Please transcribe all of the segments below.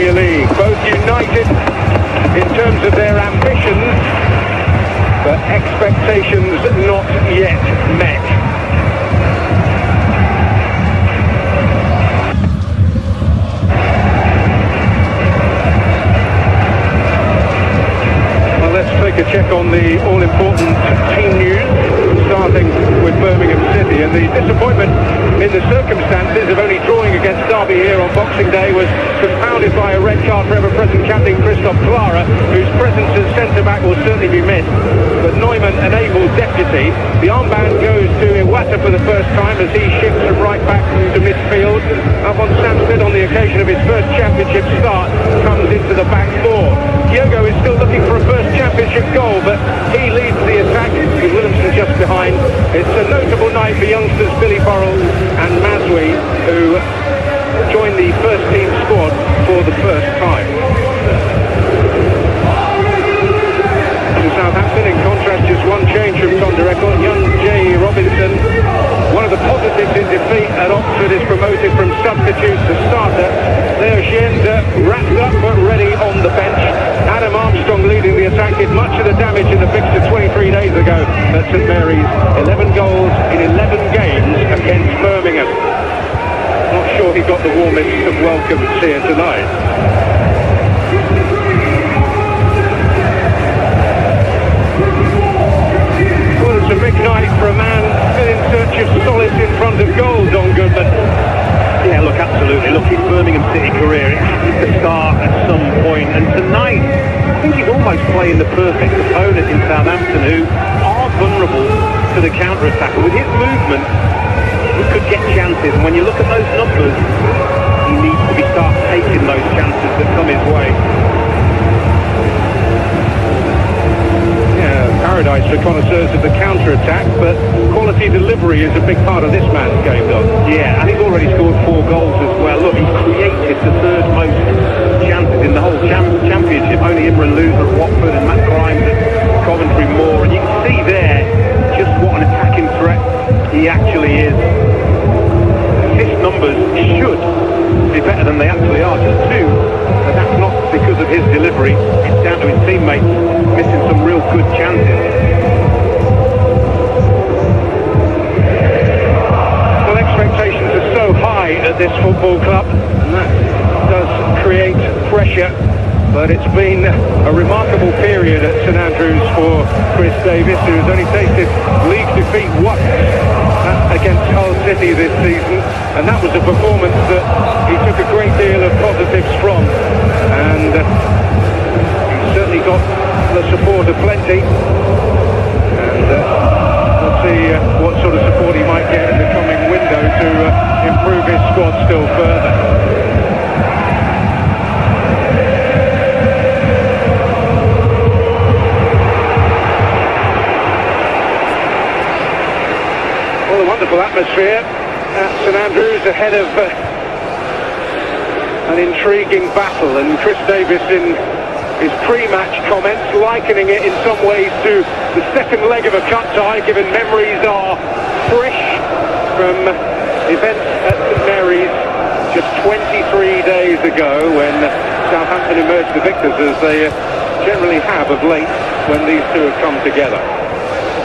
Premier League. Both united in terms of their ambitions, but expectations not yet met. Well, let's take a check on the all-important team news, starting with Birmingham City, and the disappointment in the circumstances of only drawing against Derby here on Boxing Day was compounded by a red card for ever-present captain Christoph Clara, whose presence as centre-back will certainly be missed. But Neumann, an able deputy, the armband goes to Iwata for the first time as he shifts from right back to midfield. Up on Stansted on the occasion of his first championship start, comes into the back four. Diogo is still looking for a first championship goal, but he leads the attack with Williamson just behind. It's a notable night for youngsters Billy Burrell and Mazwi, who joined the first team squad for the first time. In Southampton, in contrast, just one change from Tom Record. Young J. Robinson, one of the positives in defeat at Oxford, is promoted from substitute to starter. Leo Schienza wrapped up but ready on the bench. Adam Armstrong leading the attack, did much of the damage in the fixture 23 days ago at St Mary's. 11 goals in 11 games against Birmingham. Not sure he got the warmest of welcomes here tonight. Well, it's a big night for a man still in search of solace in front of goal, Don Goodman. Yeah, look, absolutely. Look, his Birmingham City career, it has to start at some point. And tonight, I think he's almost playing the perfect opponent in Southampton, who are vulnerable to the counter-attack. With his movement, he could get chances. And when you look at those numbers, he needs to start taking those chances that come his way. Paradise for connoisseurs of the counter-attack, but quality delivery is a big part of this man's game, Don. Yeah, and he's already scored 4 goals as well. Look, he's created the third most chances in the whole championship. Only Imran Loser at Watford and Matt Grimes at Coventry Moor. And you can see there just what an attacking threat he actually is. Assist numbers should be better than they actually are, just 2. But that's not because of his delivery. It's down to his teammates missing some real good chances. Well, expectations are so high at this football club, and that does create pressure. But it's been a remarkable period at St Andrews for Chris Davis, who has only tasted league defeat once against Hull City this season, and that was a performance that he took a great deal of positives from, and he's certainly got the support of plenty, and we'll see what sort of support he might get in the coming window to improve his squad still further. Wonderful atmosphere at St Andrews ahead of an intriguing battle, and Chris Davis in his pre-match comments likening it in some ways to the second leg of a cup tie, given memories are fresh from events at St Mary's just 23 days ago when Southampton emerged the victors, as they generally have of late when these two have come together.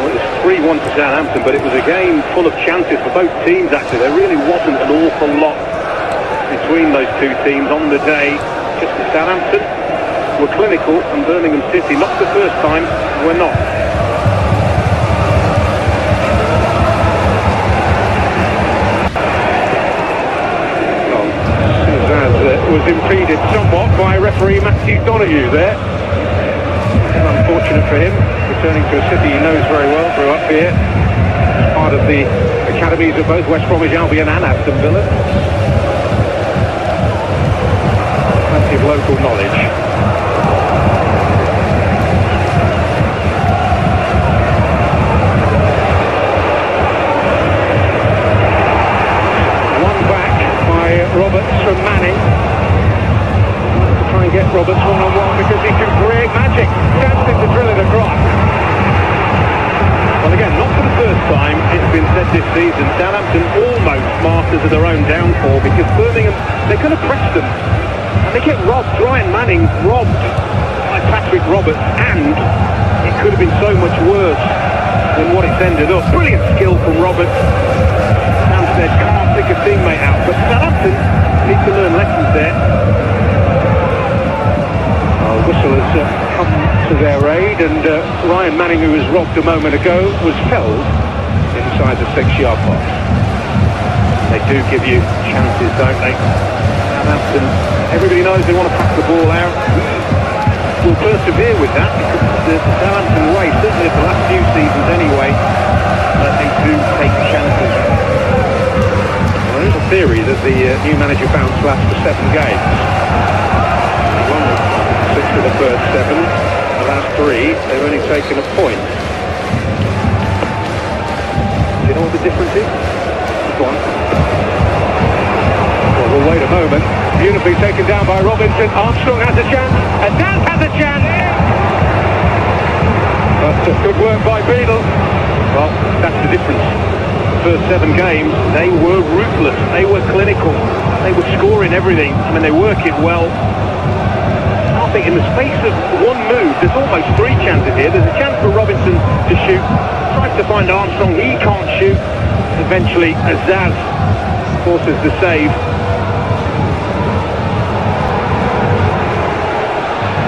Well, it was 3-1 to Southampton, but it was a game full of chances for both teams, actually. There really wasn't an awful lot between those two teams on the day. Just as Southampton were clinical and Birmingham City, not the first time, were not. Well, Suzanne was impeded somewhat by referee Matthew Donoghue there. Unfortunate for him, returning to a city he knows very well, grew up here, part of the academies of both West Bromwich Albion and Aston Villa. Plenty of local knowledge. One back by Roberts from Manning. Try and get Roberts one-on-one because he can create magic. Stands to drill it across. Well, again, not for the first time, it's been said this season, Southampton almost masters of their own downfall because Birmingham, they're going to press them. And they get robbed. Ryan Manning robbed by Patrick Roberts, and it could have been so much worse than what it's ended up. Brilliant skill from Roberts. Said can't pick a teammate out, but Southampton need to learn lessons there. Whistle has come to their aid, and Ryan Manning, who was robbed a moment ago, was held inside the 6-yard box. They do give you chances, don't they? Southampton, everybody knows they want to pass the ball out. Will persevere with that because the Southampton way, certainly the last few seasons anyway, they do take chances. Well, there's a theory that the new manager bounce lasts for 7 games. He won 6 of the first 7. The last 3, they've only taken a point. Do you know what the difference is? Go on. Well, we'll wait a moment. Beautifully taken down by Robinson. Armstrong has a chance, and Daz has a chance. But good work by Beadle. Well, that's the difference. First 7 games, they were ruthless. They were clinical. They were scoring everything. I mean, they work it well. I think in the space of 1 move, there's almost 3 chances here. There's a chance for Robinson to shoot. Tries to find Armstrong. He can't shoot. Eventually, Azaz forces the save.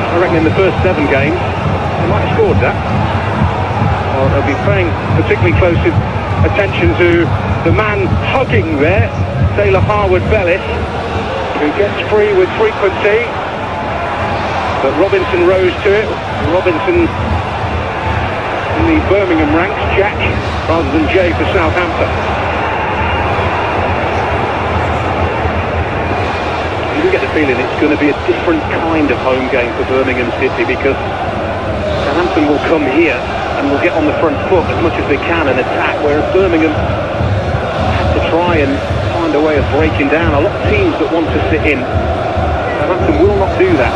I reckon in the first 7 games, they might have scored that. Well, they'll be paying particularly close attention to the man hugging there, Taylor Harwood-Bellis, who gets free with frequency. But Robinson rose to it. Robinson in the Birmingham ranks, Jack rather than Jay for Southampton. You get the feeling it's going to be a different kind of home game for Birmingham City because Southampton will come here and will get on the front foot as much as they can and attack, whereas Birmingham have to try and find a way of breaking down. A lot of teams that want to sit in, Southampton will not do that.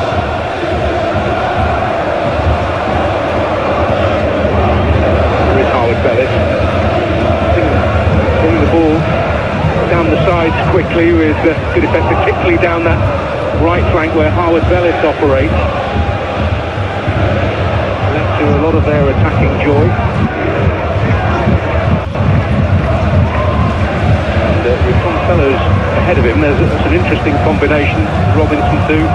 There is Harwood-Bellis. Bring the ball down the sides quickly with good effect, particularly down that right flank where Harwood-Bellis operates. Led to a lot of their attacking joy. And with Tom Fellows ahead of him, there's an interesting combination. Robinson too.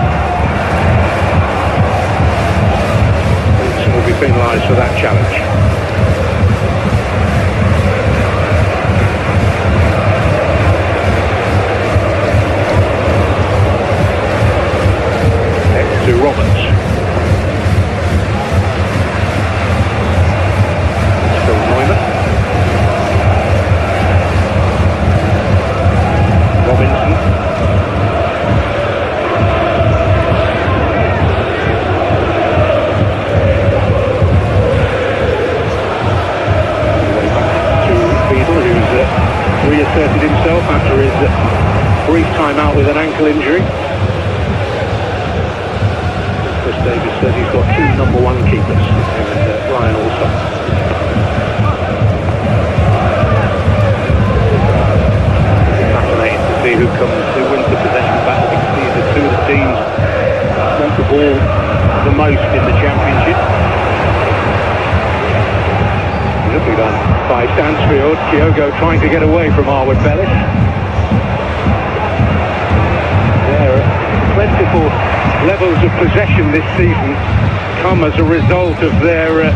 Robinson will be penalised for that challenge. To Roberts. Still Neumann. Robinson. Way back to Beadle, who's reasserted himself after his brief time out with an ankle injury. Davis says he's got 2 number 1 keepers, and Ryan also. It's fascinating to see who wins the possession battle. You can see the 2 of the teams want the ball the most in the championship. Looking on by Stansfield, Kyogo trying to get away from Harwood-Bellis. There, plentiful levels of possession this season come as a result of their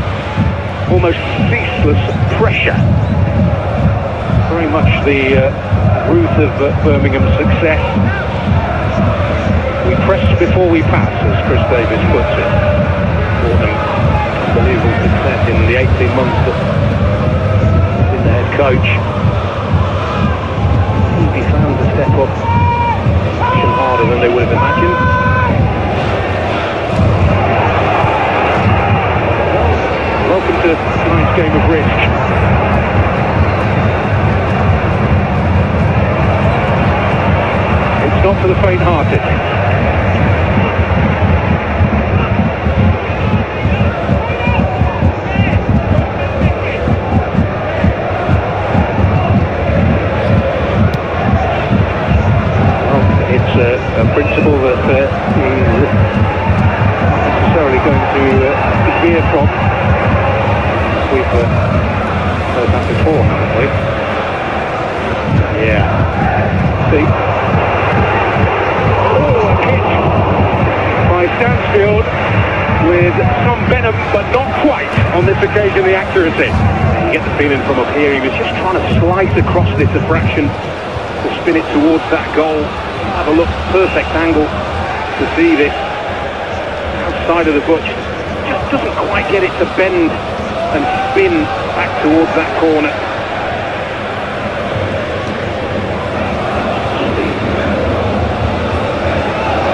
almost ceaseless pressure. Very much the root of Birmingham's success. We press before we pass, as Chris Davis puts it. For them, unbelievable success in the 18 months that he's been the head coach. He found to step up harder than they would have imagined. Welcome to tonight's game of risk. It's not for the faint-hearted. veer from. We've heard that before, haven't we? Yeah. See? Oh, a hit by Stansfield with some venom, but not quite on this occasion, the accuracy. You get the feeling from up here, he was just trying to slice across this a fraction to spin it towards that goal. Have a look, perfect angle to see this. Outside of the butch, just doesn't quite get it to bend and spin back towards that corner.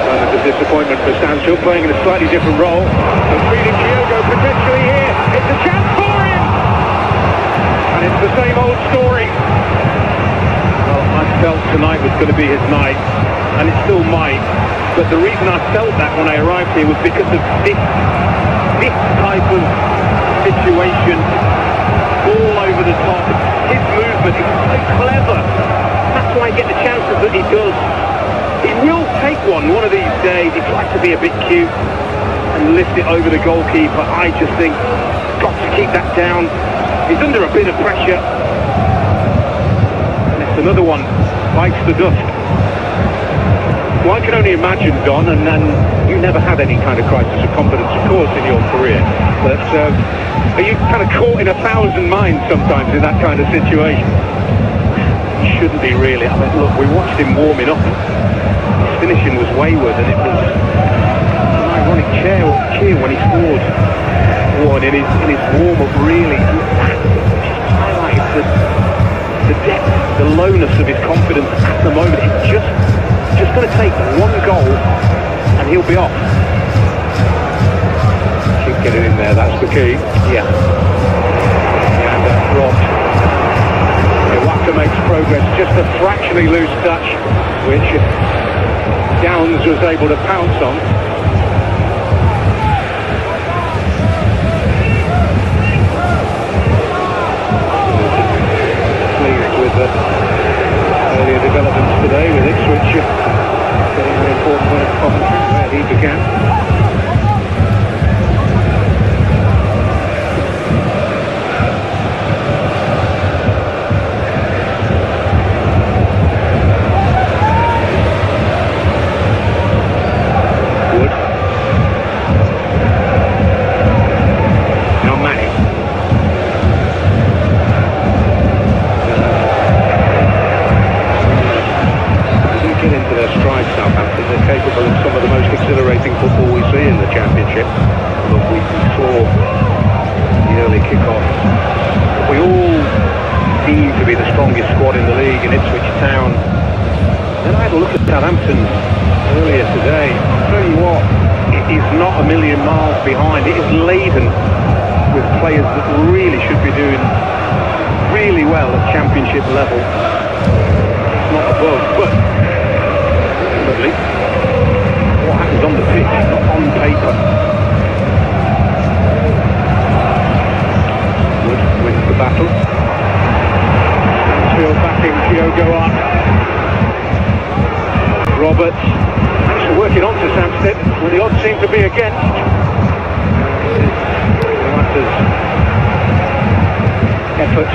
Moment of disappointment for Stansfield, playing in a slightly different role. And feeding Diogo potentially here. It's a chance for him! And it's the same old story. Well, I felt tonight was going to be his night, and it still might. But the reason I felt that when I arrived here was because of this type of situation, all over the top. His movement is so clever. That's why I get the chances that he does. He will take one of these days. He tries to be a bit cute and lift it over the goalkeeper. I just think, got to keep that down. He's under a bit of pressure. And it's another one, bites the dust. Well, I can only imagine, Don, and you never had any kind of crisis of confidence, of course, in your career. But are you kind of caught in 1,000 minds sometimes in that kind of situation? Shouldn't be really. I mean, look, we watched him warming up. His finishing was wayward, and it was an ironic cheer when he scored one in his warm-up, really. And that just highlights the depth, the lowness of his confidence at the moment. It's just going to take one goal and he'll be off. Keep getting in there, that's the key. Yeah. And dropped. Iwata makes progress, just a fractionally loose touch, which Downs was able to pounce on. Pleased with the earlier developments today with Ipswich getting an important win at Coventry where he began. Wood. Now Manning. Get into their stride, Southampton. They're capable of some of the most exhilarating football we see in the Championship. But we saw the early kick-off. We all seem to be the strongest squad in the league in Ipswich Town. Then I had a look at Southampton earlier today. I'll tell you what, it is not a million miles behind. It is laden with players that really should be doing really well at Championship level. It's not above, but ultimately, what happens on the pitch, not on paper. Wood wins the battle. Stansfield backing Diogo up. Roberts managed to work it on to Samstead when the odds seem to be against. Iwata's effort.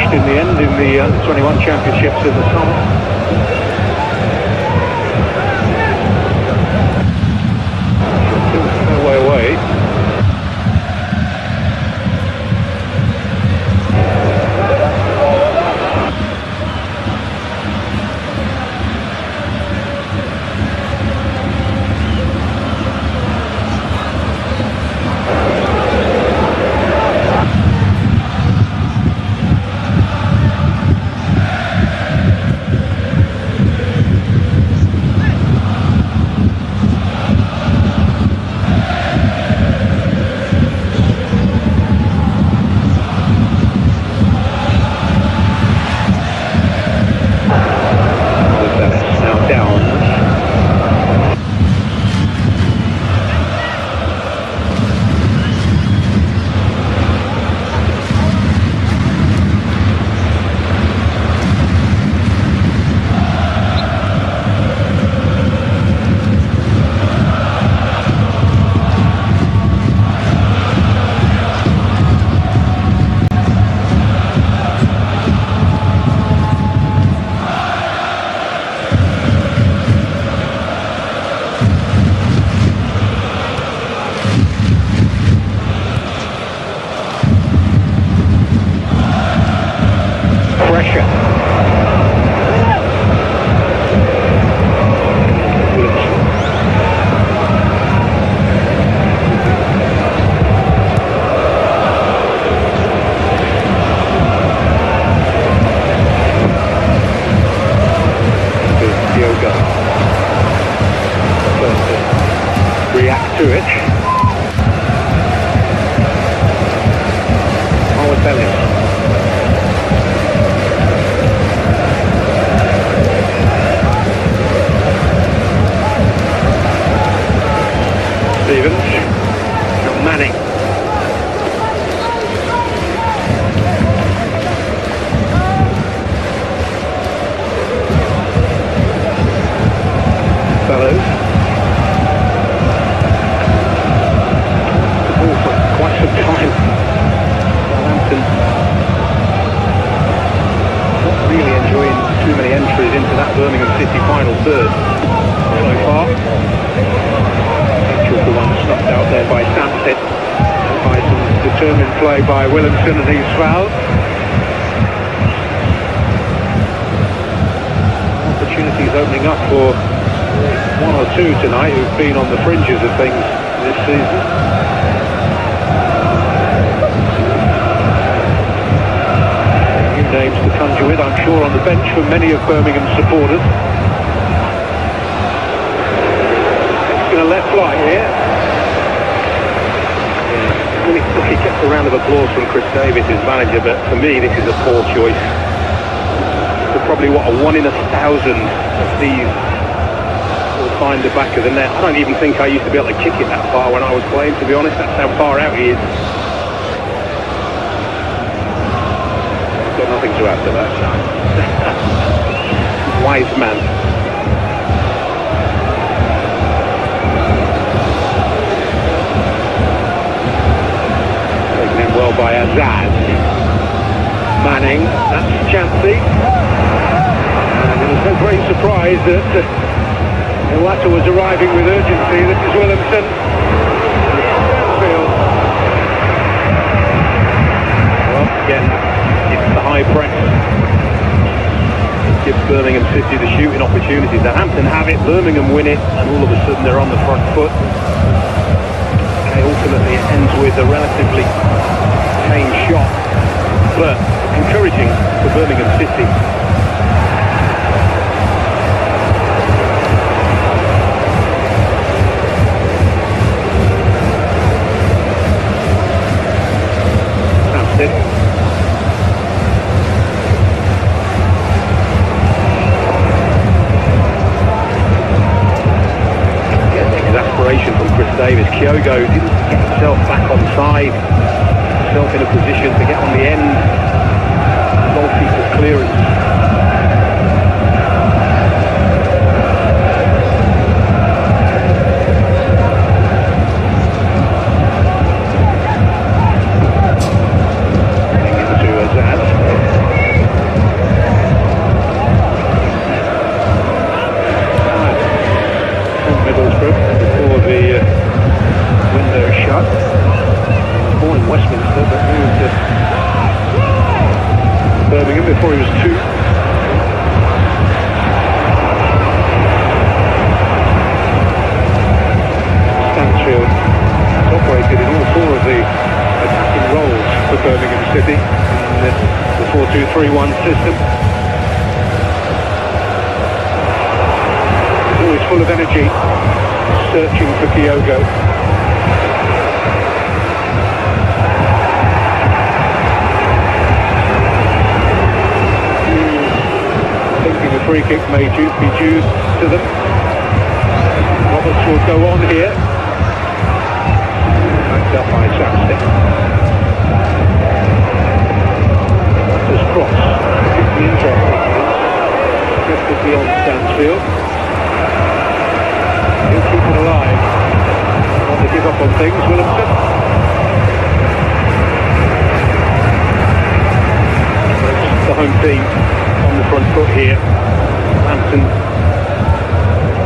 In the end, in the 21 championships in the summer. Still a way away. Determined play by Williamson, and he's fouled. Opportunities opening up for one or two tonight who've been on the fringes of things this season. New names to conjure with, I'm sure, on the bench for many of Birmingham's supporters. It's going to let fly here. He gets a round of applause from Chris Davis, his manager, but for me this is a poor choice. So probably what, a 1 in 1,000 of these will find the back of the net. I don't even think I used to be able to kick it that far when I was playing, to be honest. That's how far out he is. Got nothing to add to that. Wise man. Well by Azaz. Manning, that's Chansey. And it was no great surprise that the latter was arriving with urgency. This is Williamson. Well, again, it's the high press. It gives Birmingham City the shooting opportunities. Southampton have it, Birmingham win it, and all of a sudden they're on the front foot. Okay, ultimately it ends with a relatively tame shot, but encouraging for Birmingham City. That's it. Getting exasperation from Chris Davis. Kyogo didn't get himself back on side. In a position to get on the end. Goalkeeper's clearance. Into Azaz. From Middlesbrough before the window shut. Born in Westminster, but moved to Birmingham before he was 2. Stansfield operated in all 4 of the attacking roles for Birmingham City in the 4-2-3-1 system. He's always full of energy, searching for Kyogo. A free kick may be due to them. Roberts will go on here. Backed up by Sampson. This cross. It's interesting. Just beyond Stansfield. He'll keep it alive. Not to give up on things, Williamson. The home team on the front foot here. Southampton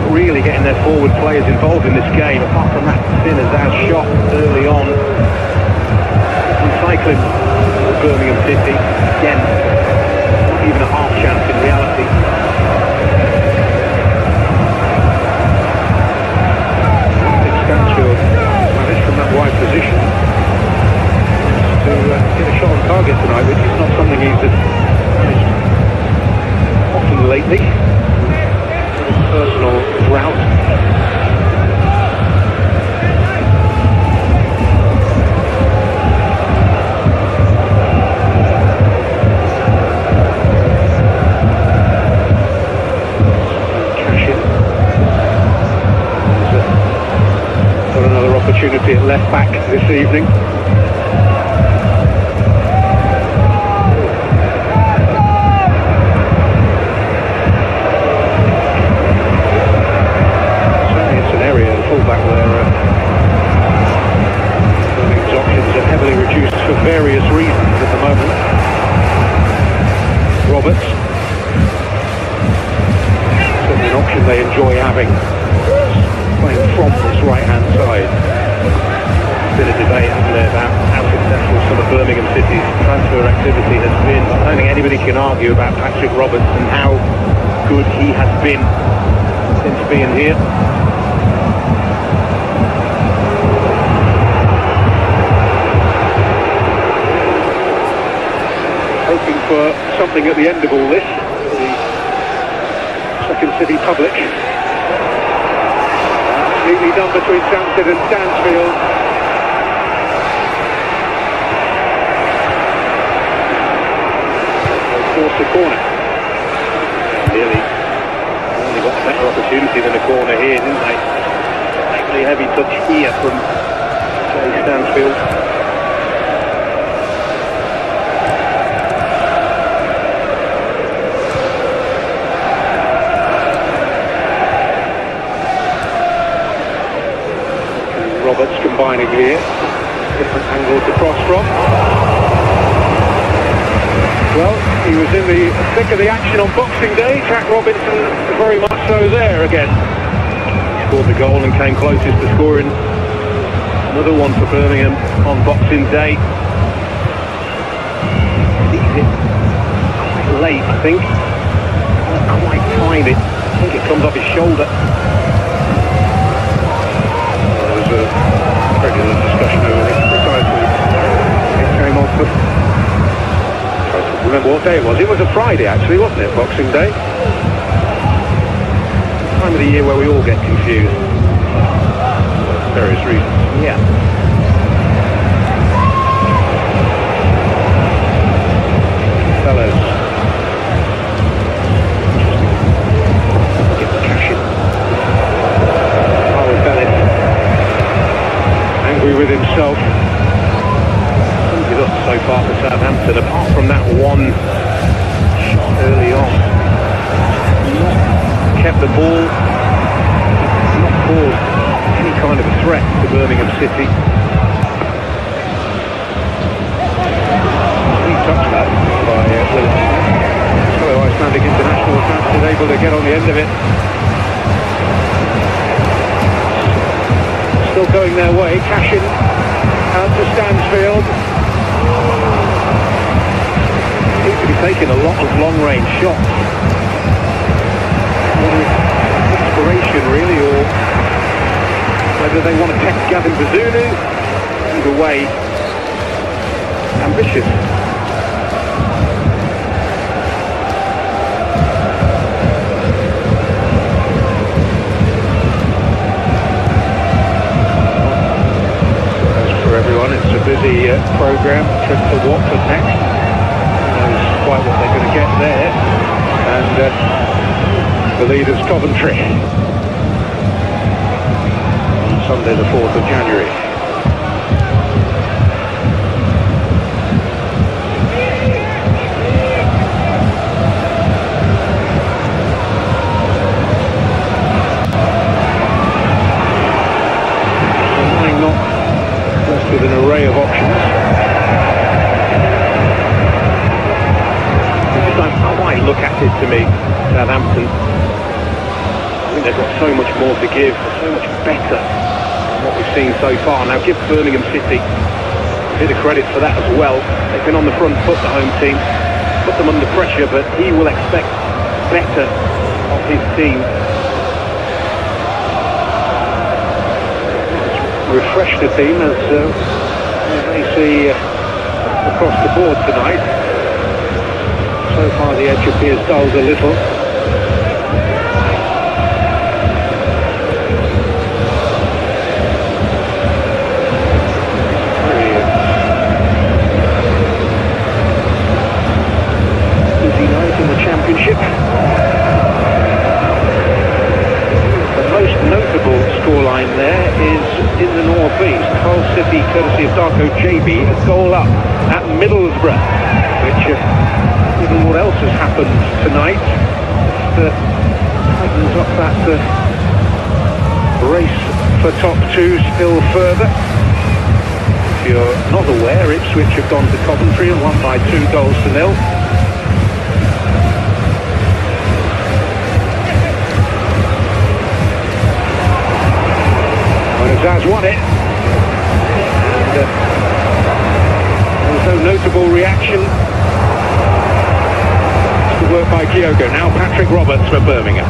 really getting their forward players involved in this game, apart from that Azaz shot early on. Recycling for Birmingham City. Again, not even a half chance in reality. Stansfield managed from that wide position to get a shot on target tonight, which is not something he's managed often lately. Personal drought. Cash in. Got another opportunity at left back this evening. Fullback where Birmingham's options are heavily reduced for various reasons at the moment. Roberts, certainly an option they enjoy having, playing from this right hand side. Bit of debate, hasn't there, about how successful Birmingham City's transfer activity has been. I don't think anybody can argue about Patrick Roberts and how good he has been since being here. Hoping for something at the end of all this. The second city public. Neatly done between Stansted and Stansfield. Force the corner. Really got a better opportunity than a corner here, didn't they? Slightly heavy touch here from Stansfield. Roberts combining here. Different angle to cross from. Well, he was in the thick of the action on Boxing Day. Jack Robinson very much so there again. Scored the goal and came closest to scoring another one for Birmingham on Boxing Day. Sees it quite late, I think. Not quite time it. I think it comes off his shoulder. There was a regular discussion over this precisely. It came off the... Remember what day it was? It was a Friday actually, wasn't it? Boxing Day. Time of the year where we all get confused. For various reasons. Yeah. Fellas. Get the cash in. Howard Bennett. Angry with himself. Up so far for Southampton, apart from that one shot early on. Not kept the ball, not caused any kind of a threat to Birmingham City. He touched that by fellow Icelandic international. Southampton able to get on the end of it. Still going their way, Cashin out to Stansfield. Seems to be taking a lot of long-range shots. Inspiration, really, or whether they want to test Gavin Bazunu. Either way, ambitious. Everyone, it's a busy programme. Trip to Watford next. Who knows quite what they're going to get there. And the leaders Coventry on Sunday the 4th of January. With an array of options. You just don't quite look at it to me, Southampton. I think they've got so much more to give, so much better than what we've seen so far. Now give Birmingham City a bit of credit for that as well. They've been on the front foot, the home team, put them under pressure, but he will expect better of his team. Refresh the team as they see across the board tonight. So far the edge appears dulled a little. Busy night in the Championship. The most notable scoreline there is in the northeast. Hull City, courtesy of Darko JB, a goal up at Middlesbrough, which, given what else has happened tonight, tightens up that race for top two still further. If you're not aware, Ipswich have gone to Coventry and won by 2-0. Zaz won it, and there's no notable reaction. Good work by Kyogo. Now Patrick Roberts for Birmingham.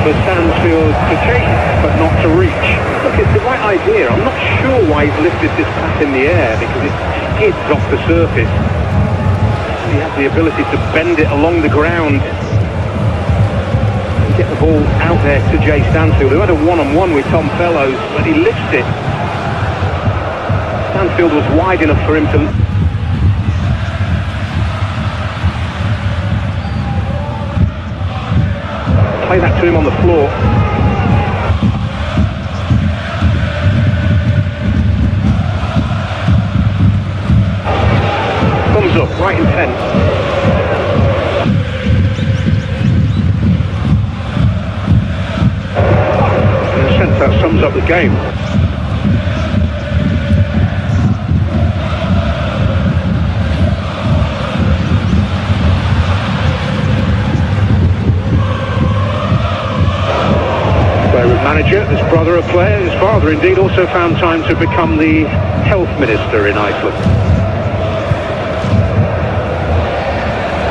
For Stansfield to take, but not to reach. Look, it's the right idea. I'm not sure why he's lifted this pass in the air, because it skids off the surface. He has the ability to bend it along the ground and get the ball out there to Jay Stansfield, who had a one-on-one with Tom Fellows, but he lifts it. Stansfield was wide enough for him to... play that to him on the floor. Thumbs up, right intent. In a sense, that sums up the game. Manager, his brother a player, his father indeed also found time to become the health minister in Iceland.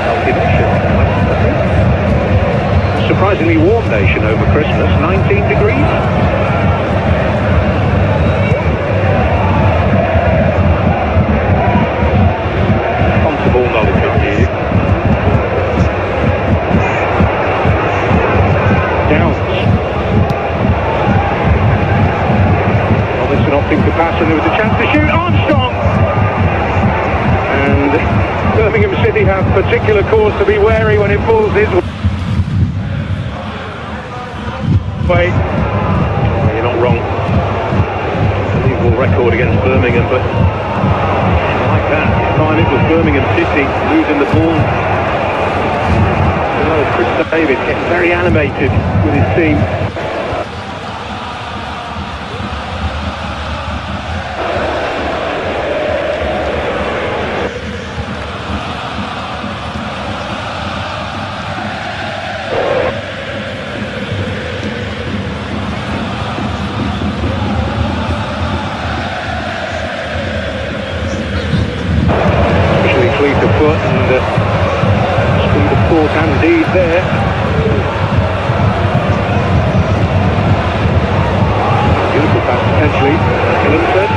Healthy nation. Surprisingly warm nation over Christmas, 19 degrees. Responsible knowledge of you. Opting to pass, and there was a chance to shoot. Armstrong! And Birmingham City have particular cause to be wary when it falls his way. Well, you're not wrong. Unbelievable record against Birmingham, but like that, this time it was Birmingham City losing the ball. Chris Davis getting very animated with his team. The foot and screwed the forehand lead there. Beautiful pass potentially. Linford.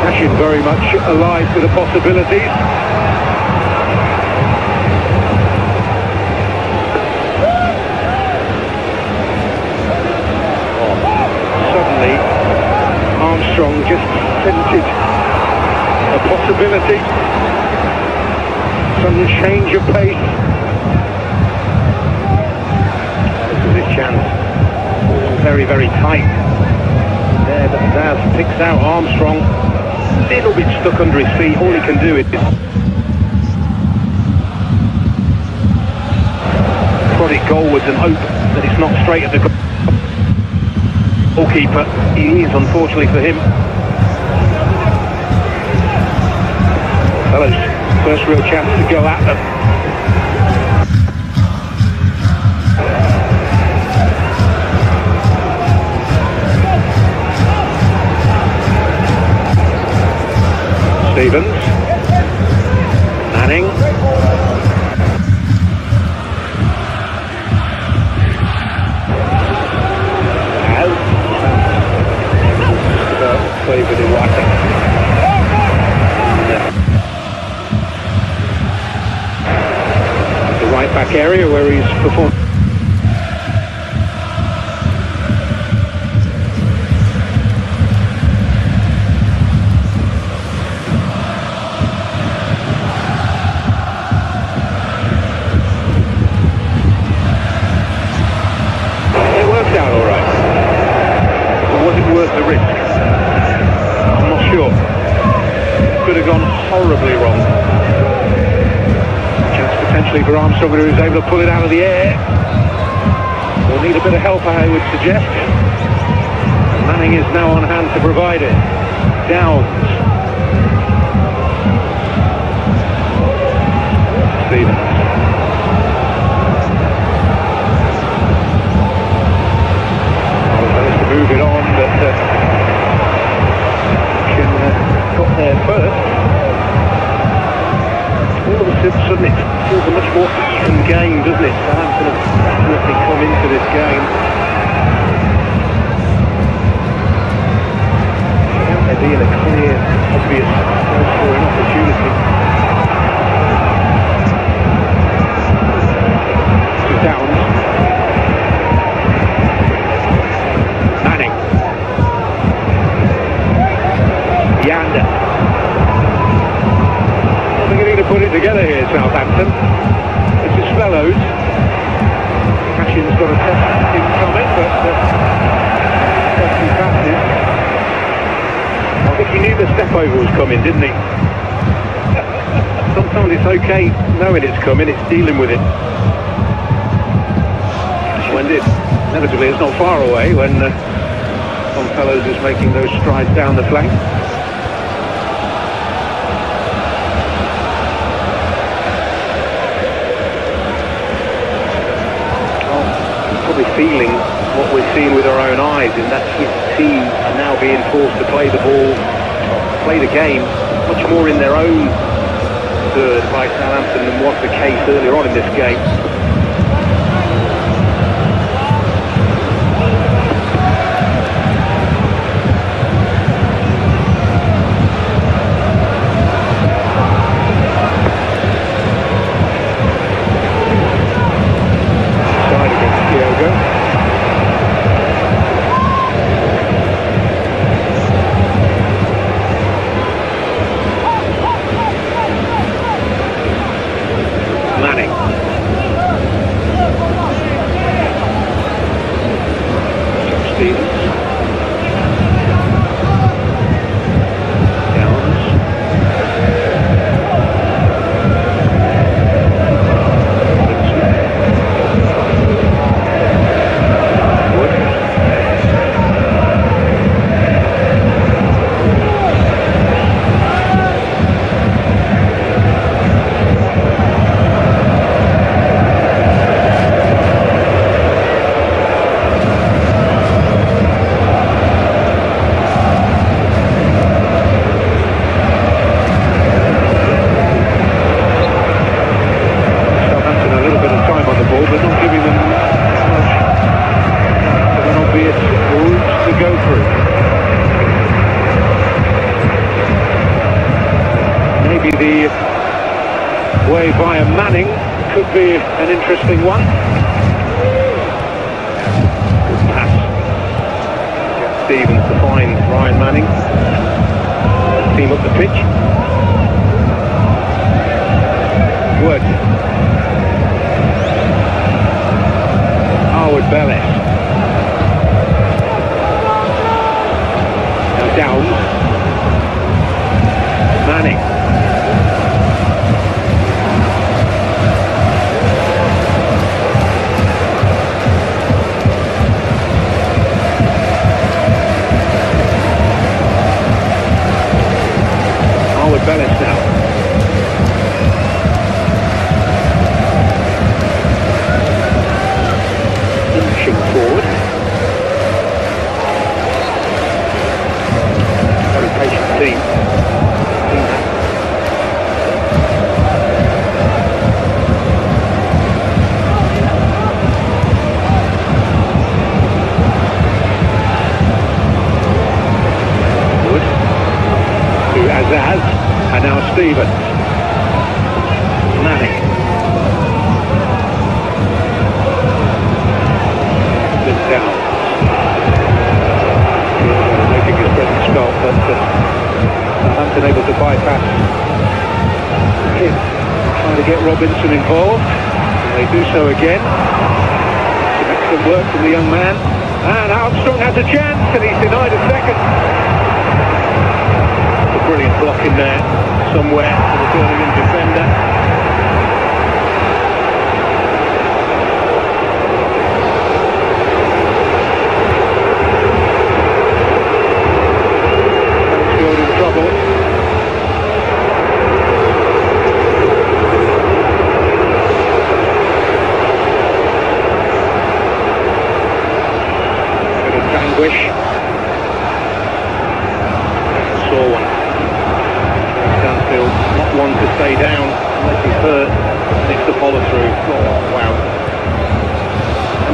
Ashton very much alive to the possibilities. Suddenly Armstrong just scented a possibility, some change of pace. This is his chance. Very, very tight there, but Daz picks out Armstrong. A little bit stuck under his feet. All he can do is prod it goalwards and hope that it's not straight at the goalkeeper. He is, unfortunately for him. Fellows, first real chance to go at them. Stevens. Manning. Favoured in Wacker. The right back area where he's performed. It worked out all right. But was it worth the risk? Sure. Could have gone horribly wrong. Chance potentially for Armstrong, who is able to pull it out of the air. Will need a bit of help, I would suggest. Manning is now on hand to provide it. Downs. feeling, doesn't it? Southampton have definitely come into this game. They're being a clear, obvious goal-scoring opportunity. This is Downs. Manning. Yander. I think they need to put it together here, Southampton. This is Fellows. Cashin's got a test in coming, but he passes. I think he knew the step over was coming, didn't he? Sometimes it's okay knowing it's coming, it's dealing with it. When inevitably it's not far away when Tom Fellows is making those strides down the flank. Probably feeling what we're seeing with our own eyes, in that his team are now being forced to play the ball, play the game much more in their own third by Southampton than was the case earlier on in this game. The way via Manning could be an interesting one. Good pass. Jack Stevens to find Ryan Manning. Team up the pitch. Wood. Harwood Bellis. Now Downs. Manning. Bellis now. Inching forward. Very patient team. Wood. To Azaz. And now Stevens. Manning. This down. Making his presence felt, but Southampton able to bypass him. Trying to get Robinson involved. And they do so again. Some excellent work from the young man. And Armstrong has a chance, and he's denied a second. Brilliant block in there somewhere for the Birmingham defender. Mansfield in trouble. Bit of anguish. Saw one. Not one to stay down unless he's hurt. Needs to follow through. Oh, wow.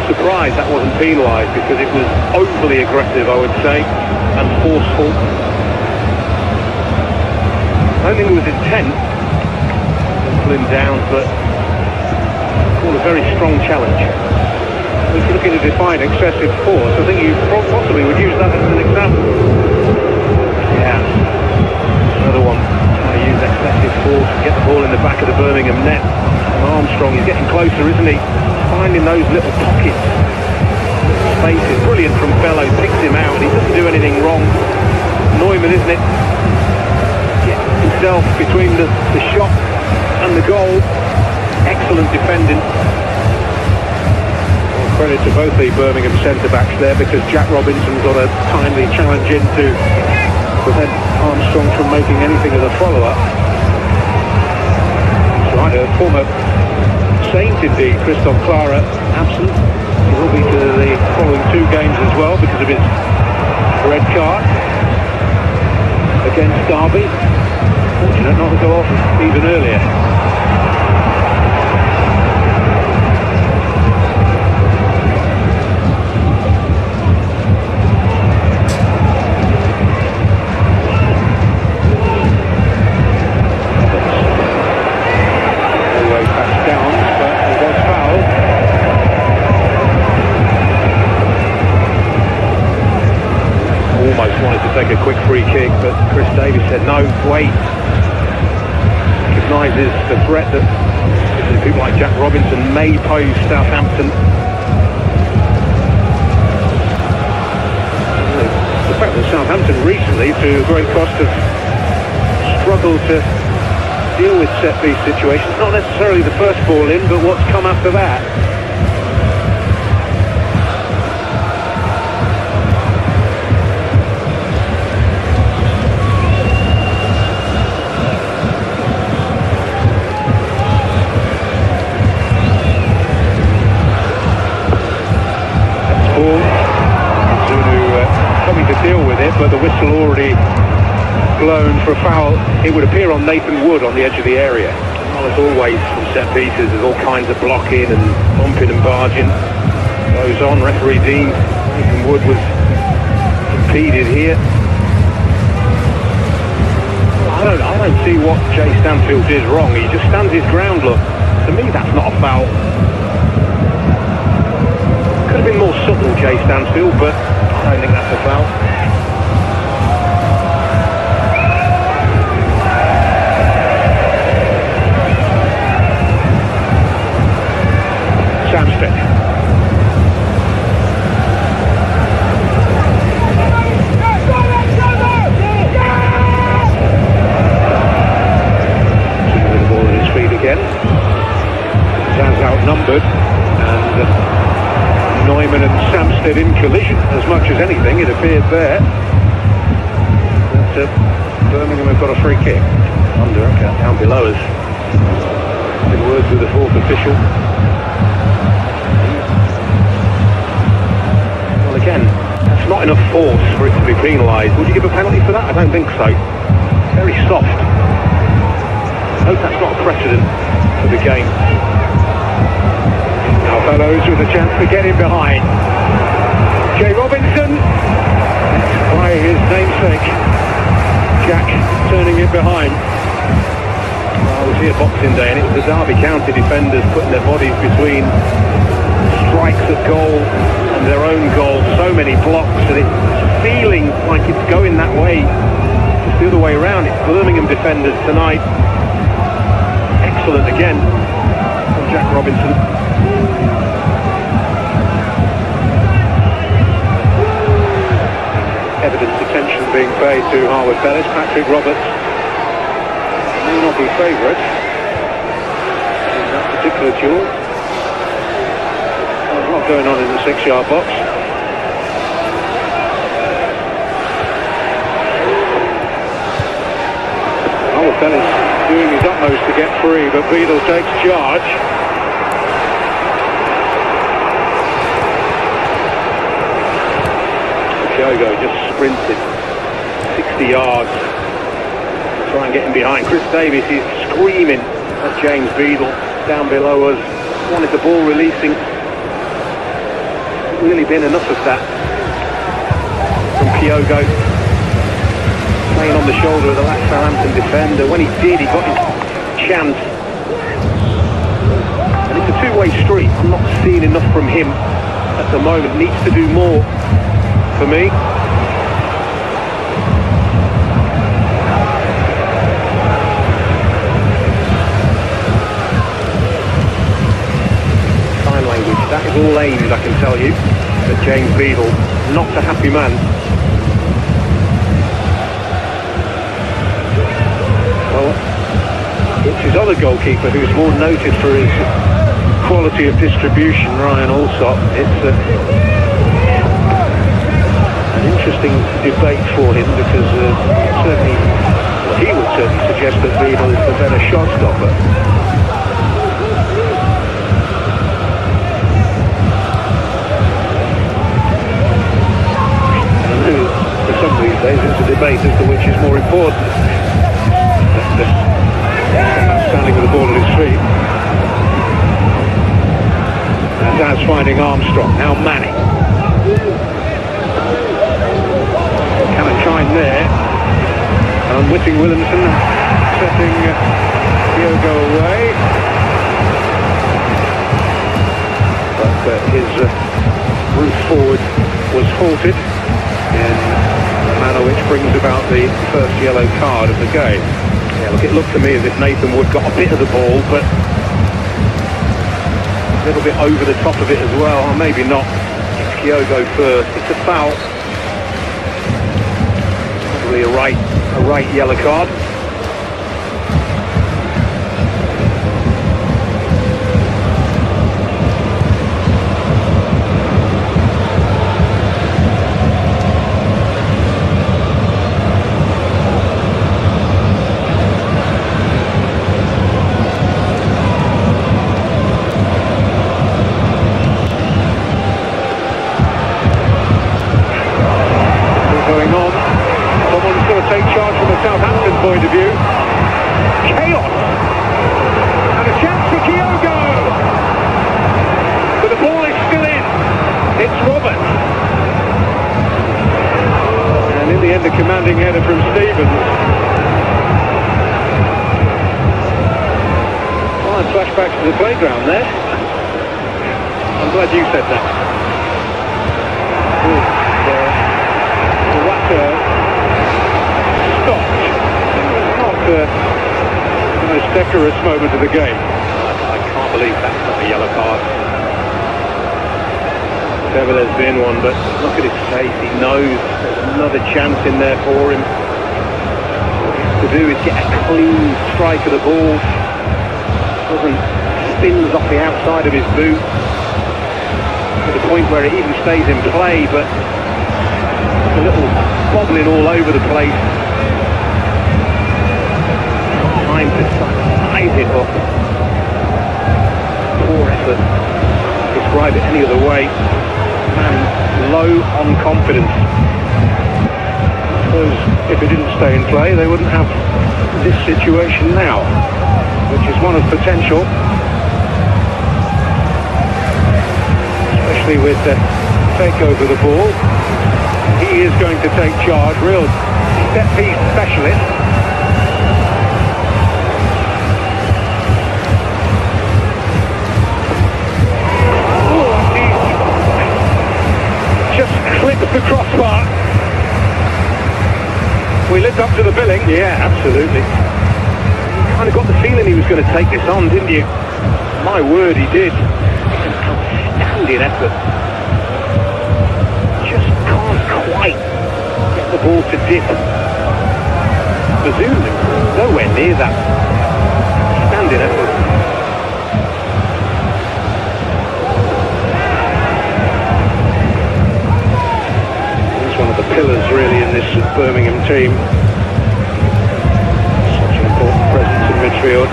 surprised that wasn't penalised, because it was overly aggressive, I would say, and forceful. I don't think it was intent to pull him down, but called a very strong challenge. If you're looking to define excessive force, I think you possibly would use that as an example. Yeah, another one. Trying to use excessive force to get the ball in the back of the Birmingham net. Armstrong, he's getting closer, isn't he? Finding those little pockets, spaces. Brilliant from Fellow, picks him out, and he doesn't do anything wrong. Neumann, isn't it? Gets himself between the shot and the goal. Excellent defending. Well, credit to both the Birmingham centre-backs there, because Jack Robinson got a timely challenge in to prevent Armstrong from making anything of the follow-up. Right, a former Saint indeed, Christophe Clara, absent. He will be to the following 2 games as well because of his red card against Derby. Fortunate not to go off even earlier. Take a quick free kick, but Chris Davies said no, wait. Recognises the threat that people like Jack Robinson may pose Southampton. The fact that Southampton recently, to a great cost, have struggled to deal with set-piece situations, not necessarily the first ball in, but what's come after that. Deal with it, but the whistle already blown for a foul. It would appear on Nathan Wood on the edge of the area. Well, as always from set pieces, there's all kinds of blocking and bumping and barging goes on. Referee Dean, Nathan Wood was impeded here. I don't see what Jay Stanfield did wrong. He just stands his ground. Look, to me that's not a foul. Could have been more subtle, Jay Stanfield, but I don't think that's a foul. Samsted. With the ball at his feet again. Sounds outnumbered, and Neumann and Samsted in collision as much as anything, it appeared there. But Birmingham have got a free kick. Under, down below us. In words with the 4th official. Well, again, that's not enough force for it to be penalised. Would you give a penalty for that? I don't think so. Very soft. I hope that's not a precedent for the game. Now Fellows with a chance to get in behind. Jay Robinson, by his namesake, Jack turning it behind. Well, I was here Boxing Day, and it was the Derby County defenders putting their bodies between strikes at goal and their own goal. So many blocks, and it's feeling like it's going that way. Just the other way around. It's Birmingham defenders tonight. Excellent again from Jack Robinson. Evident attention being paid to Harwood Bellis. Patrick Roberts may not be favourite in that particular duel. There's a lot going on in the 6-yard box. Harwood Bellis doing his utmost to get free, but Beadle takes charge. Diogo just sprinted 60 yards to try and get him behind. Chris Davies is screaming at James Beadle down below us. Wanted the ball releasing. hasn't really been enough of that from Kyogo. Playing on the shoulder of the last Southampton defender. When he did, he got his chance. And it's a two-way street. I'm not seeing enough from him at the moment. Needs to do more for me. That is all aimed, I can tell you, at James Beadle. Not a happy man. Well, it's his other goalkeeper who's more noted for his quality of distribution, Ryan Allsop. It's an interesting debate for him because he would certainly suggest that Beadle is the better shot stopper. These days it's a debate as to which is more important. Standing with the ball at his feet. And that's finding Armstrong. Now Manning. Calentine there. And Whitting Williamson setting Kyogo away. But his route forward was halted in a manner which brings about the first yellow card of the game. Yeah, look, it looked to me as if Nathan Wood got a bit of the ball, but a little bit over the top of it as well. Or maybe not. It's Kyogo first. It's a foul. Probably a right yellow card. Southampton point of view. Chaos! And a chance for Kyogo! But the ball is still in. It's Roberts. And in the end, a commanding header from Stevens. Well, and flashbacks to the playground there. I'm glad you said that. The Watter stopped. Not the most decorous moment of the game. I can't believe that's not a yellow card. If ever there's been one, but look at his face. He knows there's another chance in there for him. What he has to do is get a clean strike of the ball. Spins off the outside of his boot to the point where it even stays in play, but a little bobbling all over the place. Time to size it up. Poor effort. Describe it any other way. Man, low on confidence. I suppose if it didn't stay in play, they wouldn't have this situation now, which is one of potential. Especially with the take over the ball. He is going to take charge, real set piece specialist. Just clipped the crossbar. We lived up to the billing. Yeah, absolutely. You kind of got the feeling he was going to take this on, didn't you? My word, he did. An outstanding effort. Just can't quite get the ball to dip. Bazoo, nowhere near that. Outstanding effort. One of the pillars really in this Birmingham team. Such an important presence in midfield.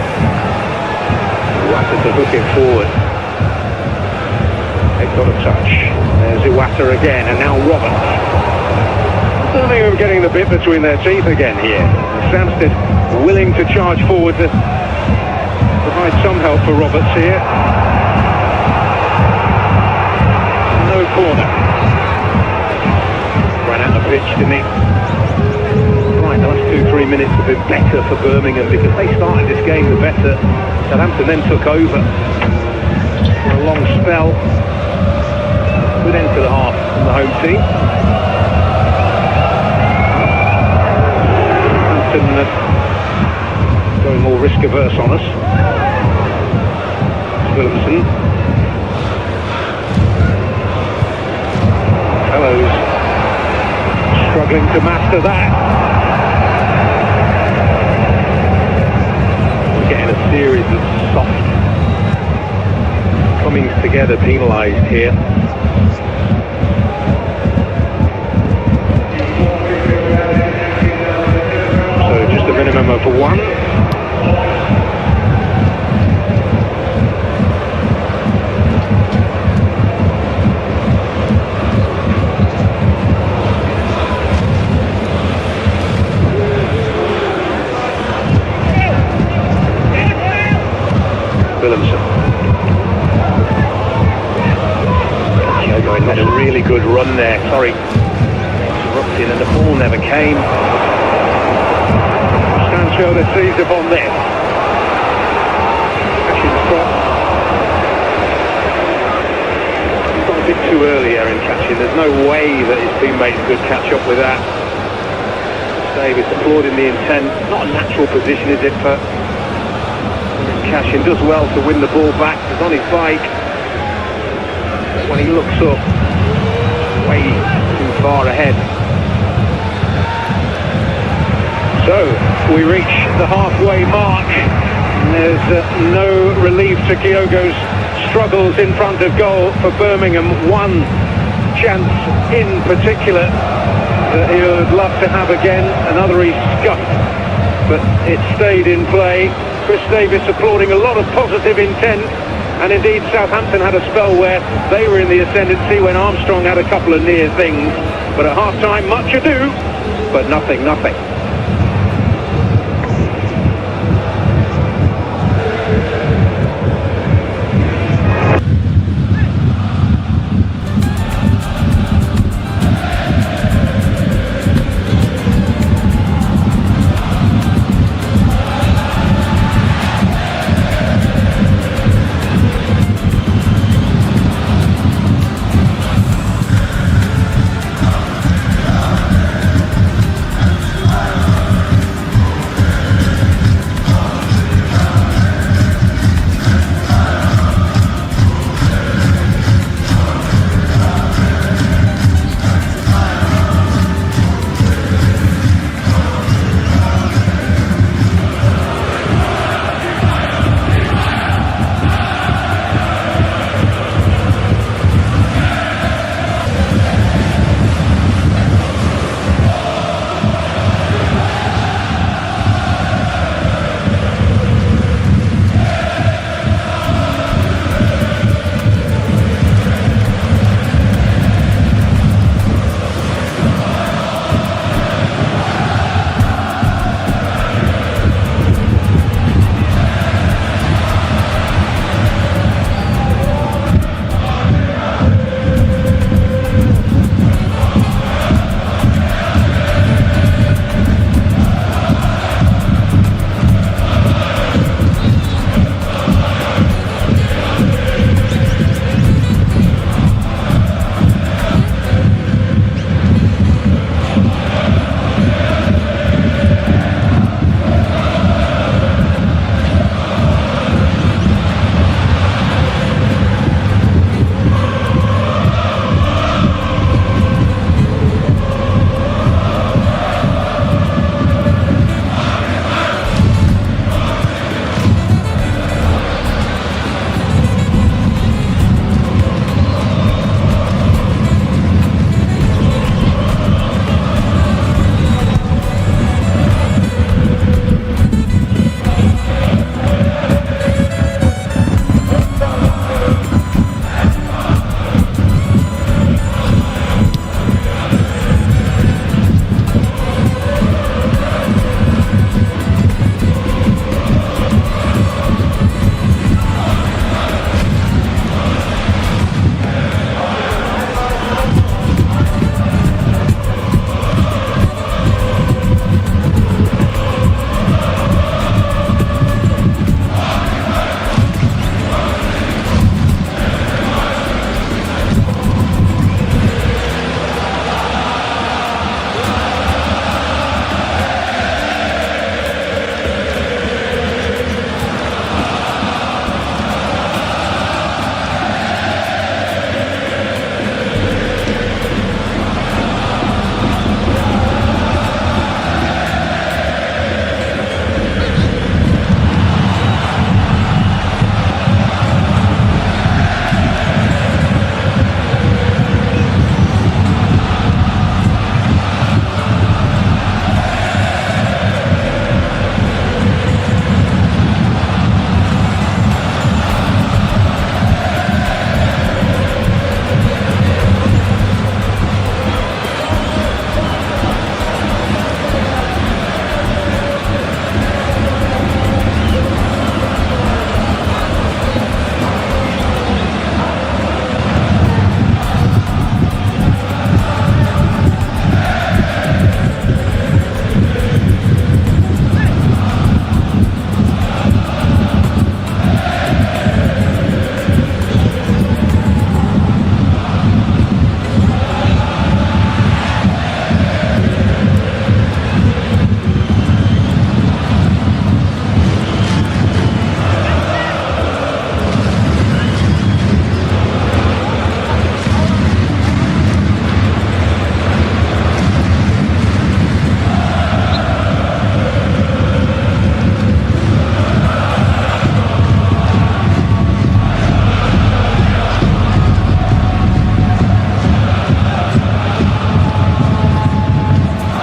Iwata to hook it forward. They've got a touch. There's Iwata again, and now Roberts. Birmingham getting the bit between their teeth again here. Samsted willing to charge forward to provide some help for Roberts here. No low corner. Ran out the pitch, didn't he? Right, the last 2-3 minutes have been better for Birmingham because they started this game the better. Southampton then took over for a long spell. Good end to the half from the home team. Southampton going more risk averse on us. Williamson. Fellows struggling to master that. We're getting a series of soft comings together penalised here. So just a minimum of 1. Had a really good run there, sorry, interrupted, and the ball never came. Sancho that seized upon this. Catching spot. He's got a bit too early here in catching. There's no way that his teammates could catch up with that. Davis applauding the intent. Not a natural position, is it, for Cashin? Does well to win the ball back. He's on his bike. When he looks up, way too far ahead. So we reach the halfway mark. There's no relief to Kyogo's struggles in front of goal for Birmingham. One chance in particular that he would love to have again. Another he scuffed, but it stayed in play. Chris Davis applauding a lot of positive intent. And indeed, Southampton had a spell where they were in the ascendancy when Armstrong had a couple of near things. But at half-time, much ado, but nothing.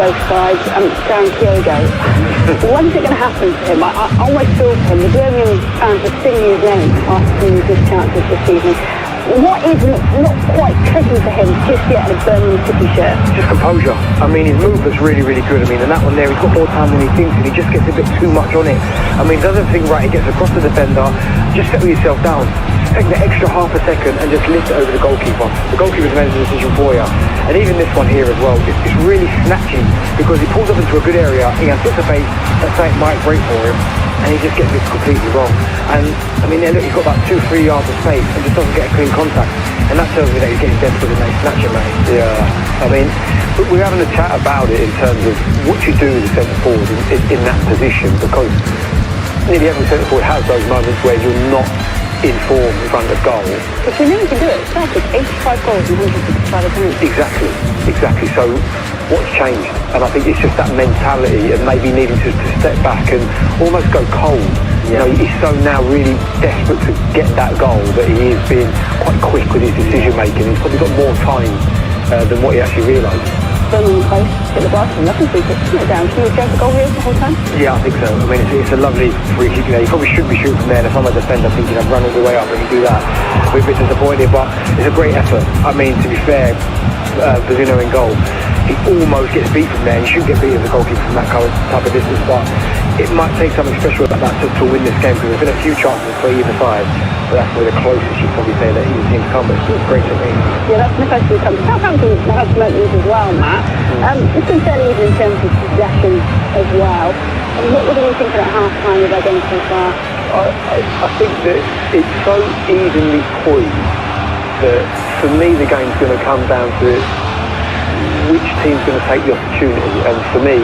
both sides, Darren Kyogo. When is it going to happen to him? I almost feel for him. The Birmingham fans are singing his name after his good chances this season. What is not quite clicking for him just yet in a Birmingham City shirt? Just composure. I mean, his movement's really, really good. I mean, and that one there, he's got more time than he thinks, and he just gets a bit too much on it. I mean, does everything right. He gets across the defender. Just settle yourself down. Take the extra half a second and just lift it over the goalkeeper. The goalkeeper's made the decision for you. And even this one here as well, it's really snatching because he pulls up into a good area. He anticipates that something might break for him, and he just gets it completely wrong. And I mean, look, he's got about 2-3 yards of space and just doesn't get a clean contact. And that tells me that he's getting desperate and that he's snatching, mate. Yeah, I mean, we're having a chat about it in terms of what you do as a centre forward in that position, because nearly every centre forward has those moments where you're not in form in front of goal. But we know he can do it. Celtic, 85 goals in 165 appearances. Exactly. So what's changed? And I think it's just that mentality and maybe needing to step back and almost go cold. You know, he's so now really desperate to get that goal that he is being quite quick with his decision making. He's probably got more time than what he actually realised. Birmingham close, hit the bar, nothing free kick, isn't it, down? Can you go for goal here the whole time? Yeah, I think so. I mean, it's a lovely free kick there. You probably shouldn't be shooting from there. And if I'm a defender thinking I've run all the way up and you do that, we're a bit disappointed, but it's a great effort. I mean, to be fair, Brazino in goal, he almost gets beat from there. He shouldn't get beat as a goalkeeper from that kind of type of distance, but it might take something special about that to win this game, because there's been a few chances for either side, but that's probably the closest you'd probably say that either team's come, but it's still great to me. Yeah, that's the closest we've come. Southampton has some openings as well, Matt. It's been fairly even in terms of possession as well. What do you think at half-time with our game so far? I think that it's so evenly poised that for me the game's going to come down to which team's going to take the opportunity, and for me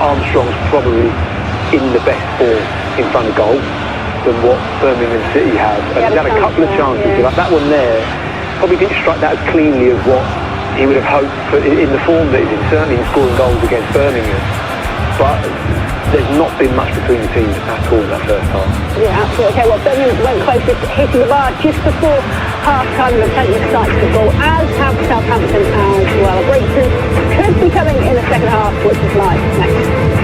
Armstrong's probably in the best form in front of goal than what Birmingham City have. And he's had a couple of chances, like that one there, probably didn't strike that as cleanly as what he would have hoped for in the form that he's in, certainly in scoring goals against Birmingham. But there's not been much between the teams at all in that first half. Yeah, absolutely. Okay, well, Birmingham went closest, hitting the bar just before half-time with plenty of sight to the goal, as have Southampton as well. A breakthrough could be coming in the second half, which is live next.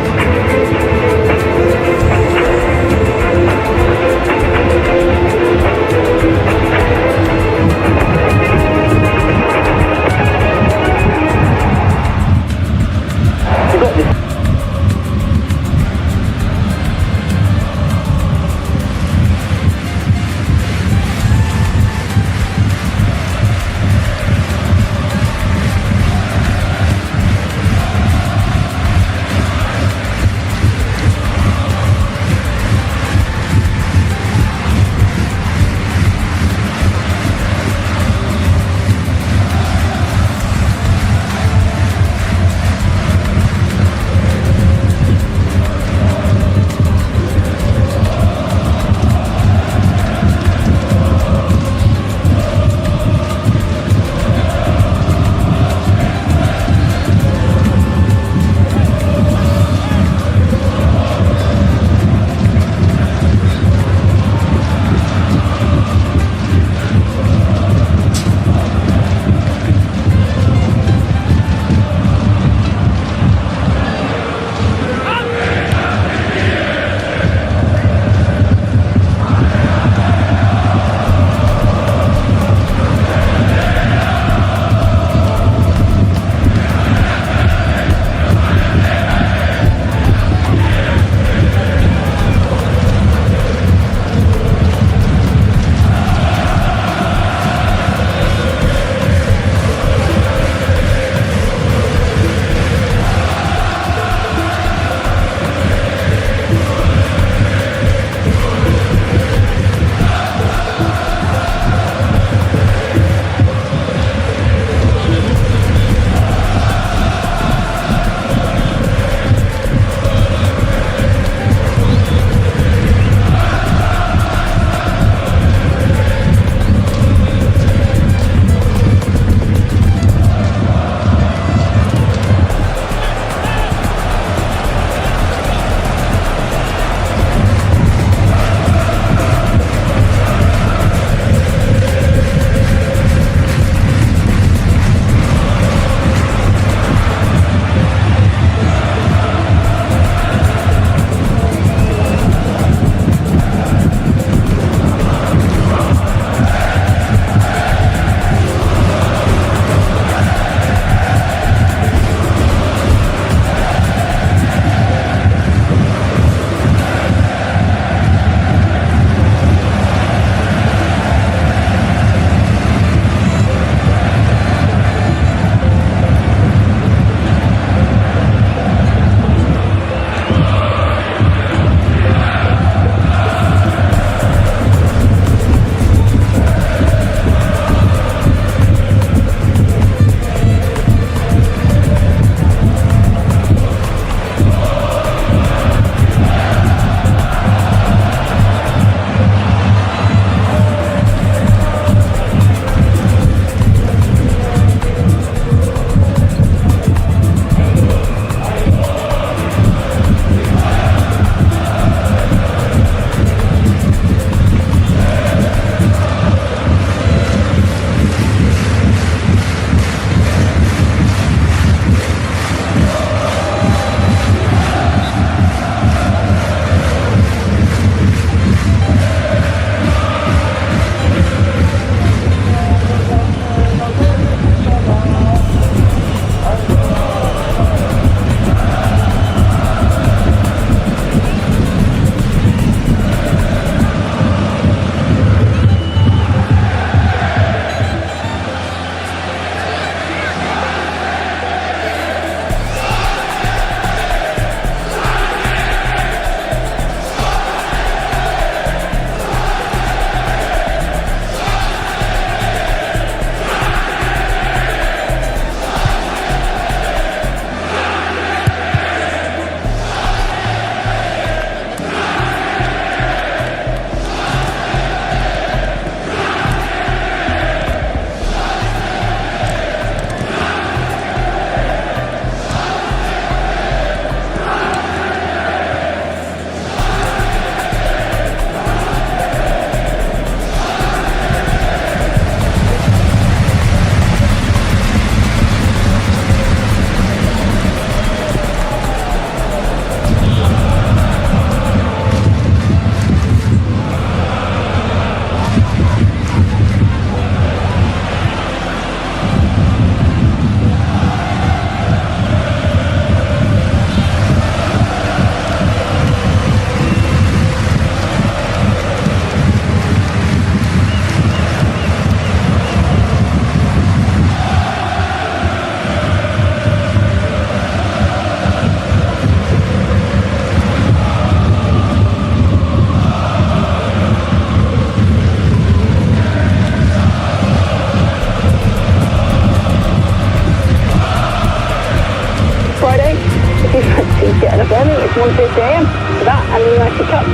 on Thursday AM for that and the United Cup.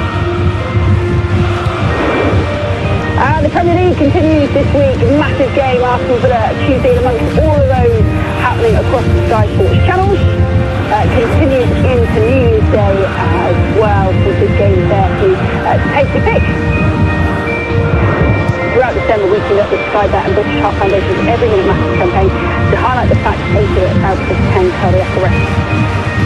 The Premier League continues this week. Massive game, Arsenal Villa Tuesday, amongst all of those happening across the Sky Sports channels. Continues into New Year's Day as well, with big games there to take your pick. Throughout December, we conduct the Sky Bet and British Heart Foundation's Every Minute Matters campaign to highlight the fact 8 out of 10 cardiac arrests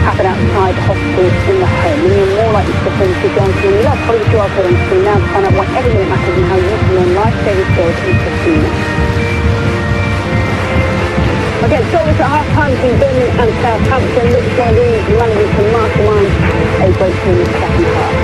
happen outside hospitals in the home. And you're more likely to suffer into guns when you love Hollywood QR code on the screen now to find out why every minute matters and how you can learn life-saving skills in 15 minutes. Okay, goals at half-time between Birmingham and Southampton. Looks like the manager can mastermind a great team in the second half.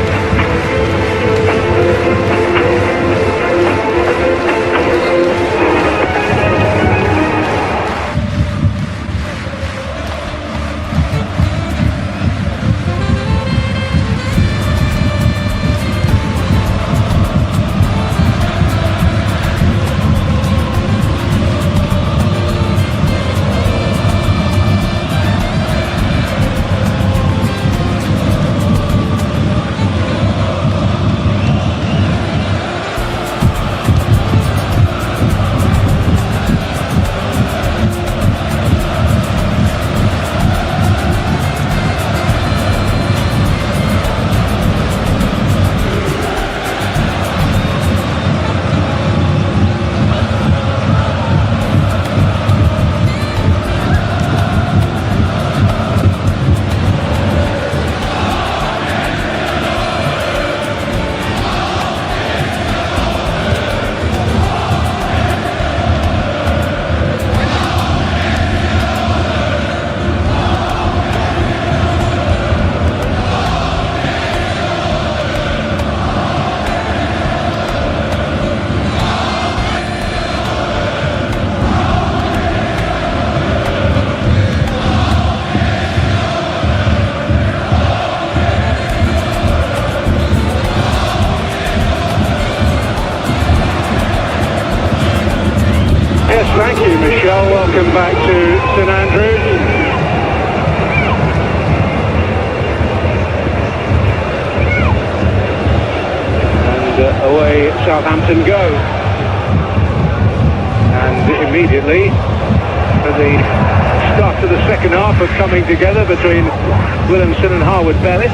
Thank you, Michelle. Welcome back to St Andrews. And away Southampton go. And immediately, at the start of the second half of coming together between Williamson and Harwood Bellis.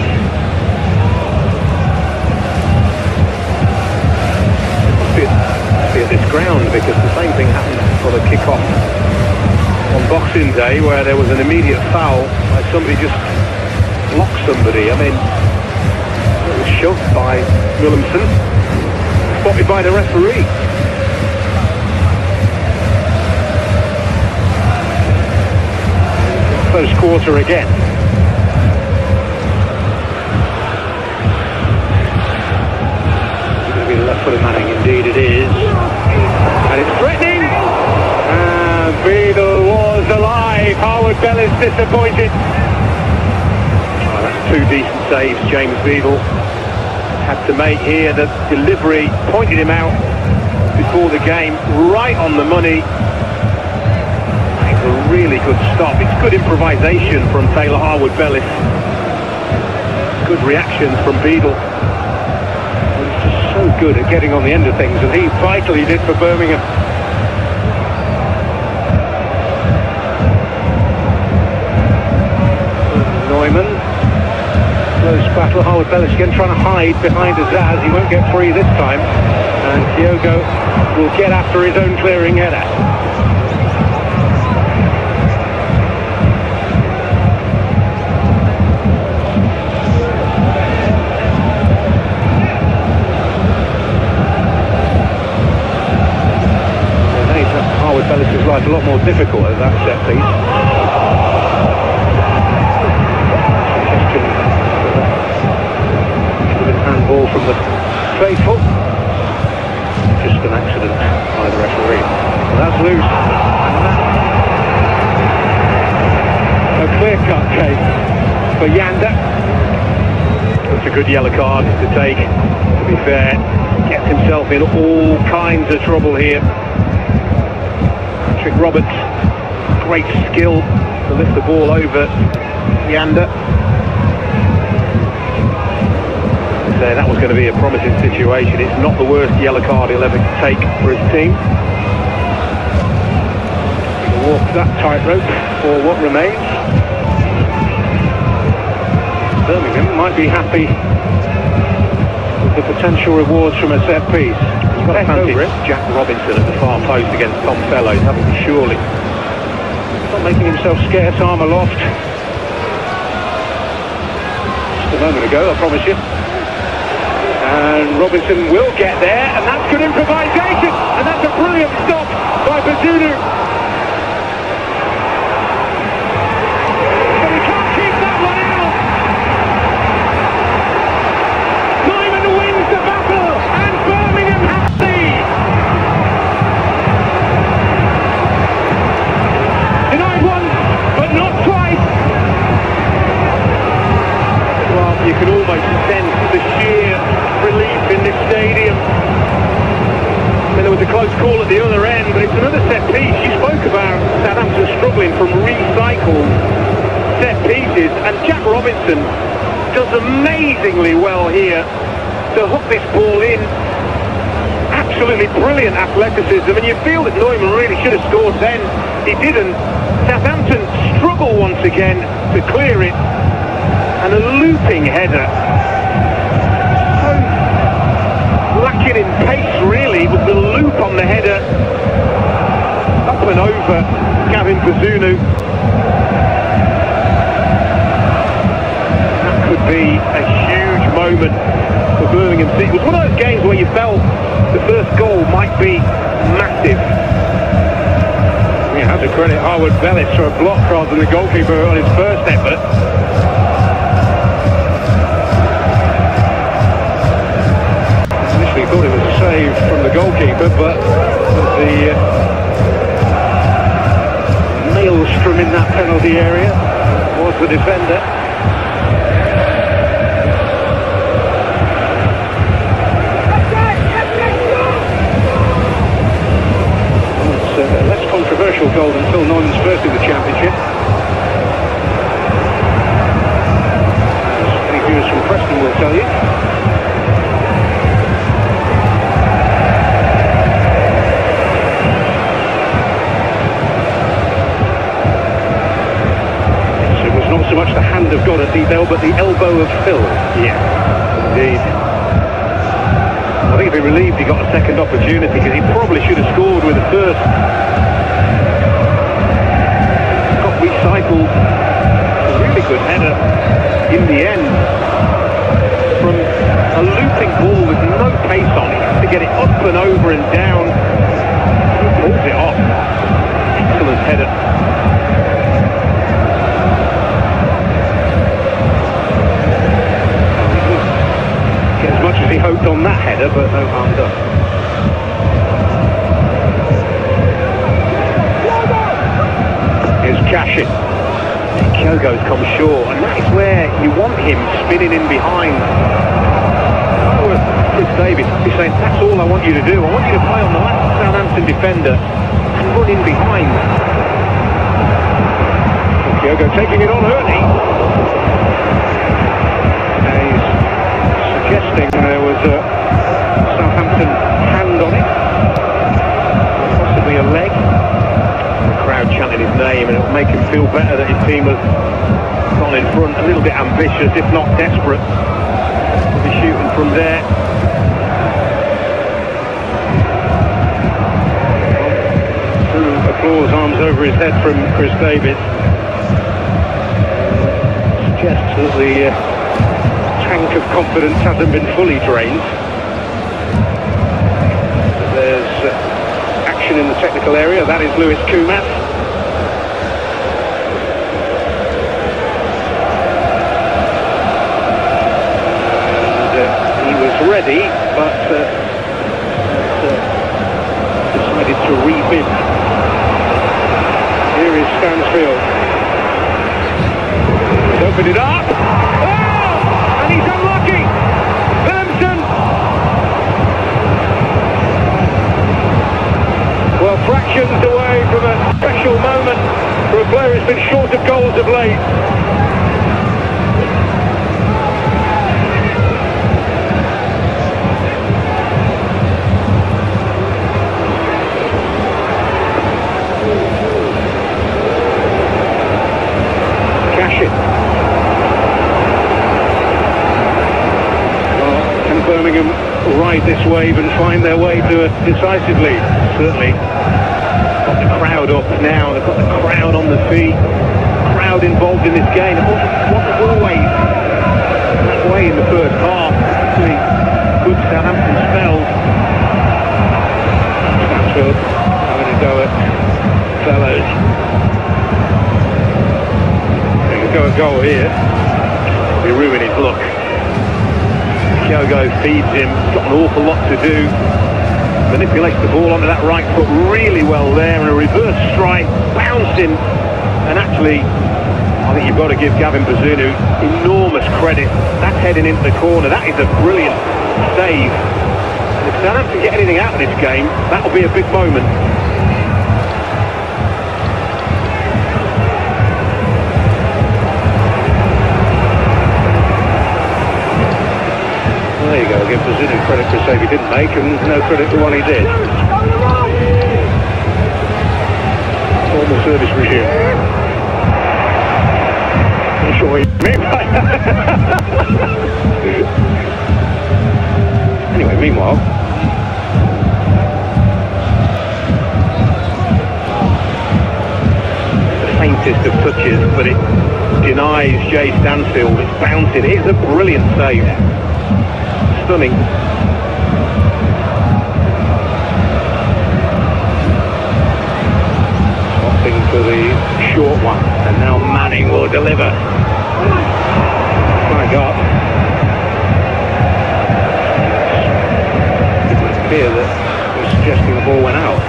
At this ground, because the same thing happened for the kickoff on Boxing Day, where there was an immediate foul, like somebody just blocked somebody. I mean, it was shoved by Williamson, spotted by the referee. First quarter again. It's going to be the left-footed Manning, indeed it is. And it's threatening. And Beadle was alive. Harwood Bellis disappointed. Oh, that's two decent saves James Beadle had to make here. The delivery pointed him out before the game, right on the money. It's a really good stop. It's good improvisation from Taylor Harwood Bellis. Good reaction from Beadle. So good at getting on the end of things, and he vitally did for Birmingham. Neumann, close battle. Harwood Bellis again trying to hide behind Azaz. He won't get free this time, and Kyogo will get after his own clearing header. Bellis' life a lot more difficult at that set piece. Should have been handball from the faithful. Just an accident by the referee. Well, that's loose. A clear-cut case for Yanda. It's a good yellow card to take, to be fair. Gets himself in all kinds of trouble here. Roberts, great skill to lift the ball over Yanda. say that was going to be a promising situation. It's not the worst yellow card he'll ever take for his team. He'll walk that tightrope for what remains. Birmingham might be happy with the potential rewards from a set piece. You've got to fancy Jack Robinson at the far post against Tom Fellows, haven't you, surely? Not making himself scarce, arm aloft. Just a moment ago, I promise you. And Robinson will get there, and that's good improvisation, and that's a brilliant stop by Bazunu. But he can't keep that one out. Simon wins the battle, and Birmingham have the lead. Denied once, but not twice. Well, you can almost sense the sheer relief in this stadium. I mean, there was a close call at the other end, but it's another set piece. You spoke about Southampton struggling from recycled set pieces, and Jack Robinson does amazingly well here to hook this ball in. Absolutely brilliant athleticism, and you feel that Neumann really should have scored then. He didn't. Southampton struggle once again to clear it, and a looping header. So lacking in pace really, with the loop on the header. Up and over Gavin Bazunu. That could be a huge moment for Birmingham City. It was one of those games where you felt the first goal might be massive. You have to credit Harwood Bellis for a block rather than the goalkeeper on his first effort. Initially thought it was a save from the goalkeeper, but the maelstrom in that penalty area was the defender. Less controversial goal than Phil Norman's first in the Championship. As any viewers from Preston will tell you. So it was not so much the hand of God at Debell, but the elbow of Phil. Yeah, indeed. I think he'd be relieved he got a second opportunity, because he probably should have scored with the first. Got recycled. A really good header in the end from a looping ball with no pace on it. To get it up and over and down. He pulls it off. Excellent header. As much as he hoped on that header, but no harm done. Here's Cashin. Kyogo's come short, and that is where you want him spinning in behind. Oh, Chris Davis, he's saying, that's all I want you to do. I want you to play on the last Southampton defender and run in behind. Kyogo taking it on early. He's suggesting there was a Southampton hand on it, possibly a leg. The crowd chanting his name, and it'll make him feel better that his team has gone in front. A little bit ambitious, if not desperate, to be shooting from there. True applause, arms over his head from Chris Davis. Suggests that the tank of confidence hasn't been fully drained. There's action in the technical area. That is Lewis Kumas. And he was ready, but decided to rebid. Here is Stansfield. He's opened it up. And he's unlucky. Williamson. Well, fractions away from a special moment for a player who's been short of goals of late. ride this wave and find their way to a decisive lead. Certainly. Got the crowd up now, they've got the crowd on the feet, crowd involved in this game. It wasn't always that way in the first half, particularly good Southampton spells. Stanfield having a go at Fellows. He can go a goal here. He ruined his luck. Kyogo feeds him, got an awful lot to do. Manipulates the ball onto that right foot really well there, and a reverse strike, bouncing, and actually I think you've got to give Gavin Bazunu enormous credit. That's heading into the corner. That is a brilliant save. And if Southampton get anything out of this game, that'll be a big moment. Well, there you go. Give Bazunu credit for a save he didn't make, and no credit for one he did. Formal service resume. I'm sure he Anyway, meanwhile, the faintest of touches, but it denies Jay Stansfield. It's bouncing. It's a brilliant save. Stunning. opting for the short one, and now Manning will deliver. My God. It would appear that we're suggesting the ball went out.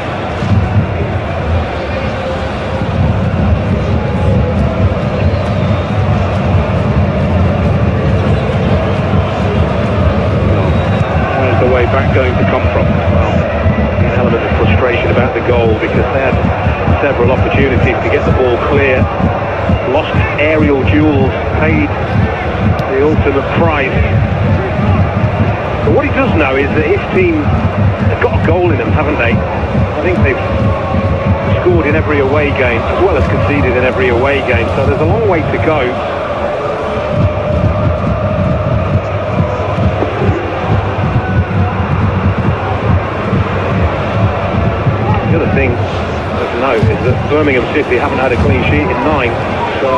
Where's the way back going to come from? Well, an element of frustration about the goal because they had several opportunities to get the ball clear. Lost aerial duels, paid the ultimate price. But what he does know is that his team have got a goal in them, haven't they? I think they've scored in every away game as well as conceded in every away game, so there's a long way to go. The other thing to note is that Birmingham City haven't had a clean sheet in 9, so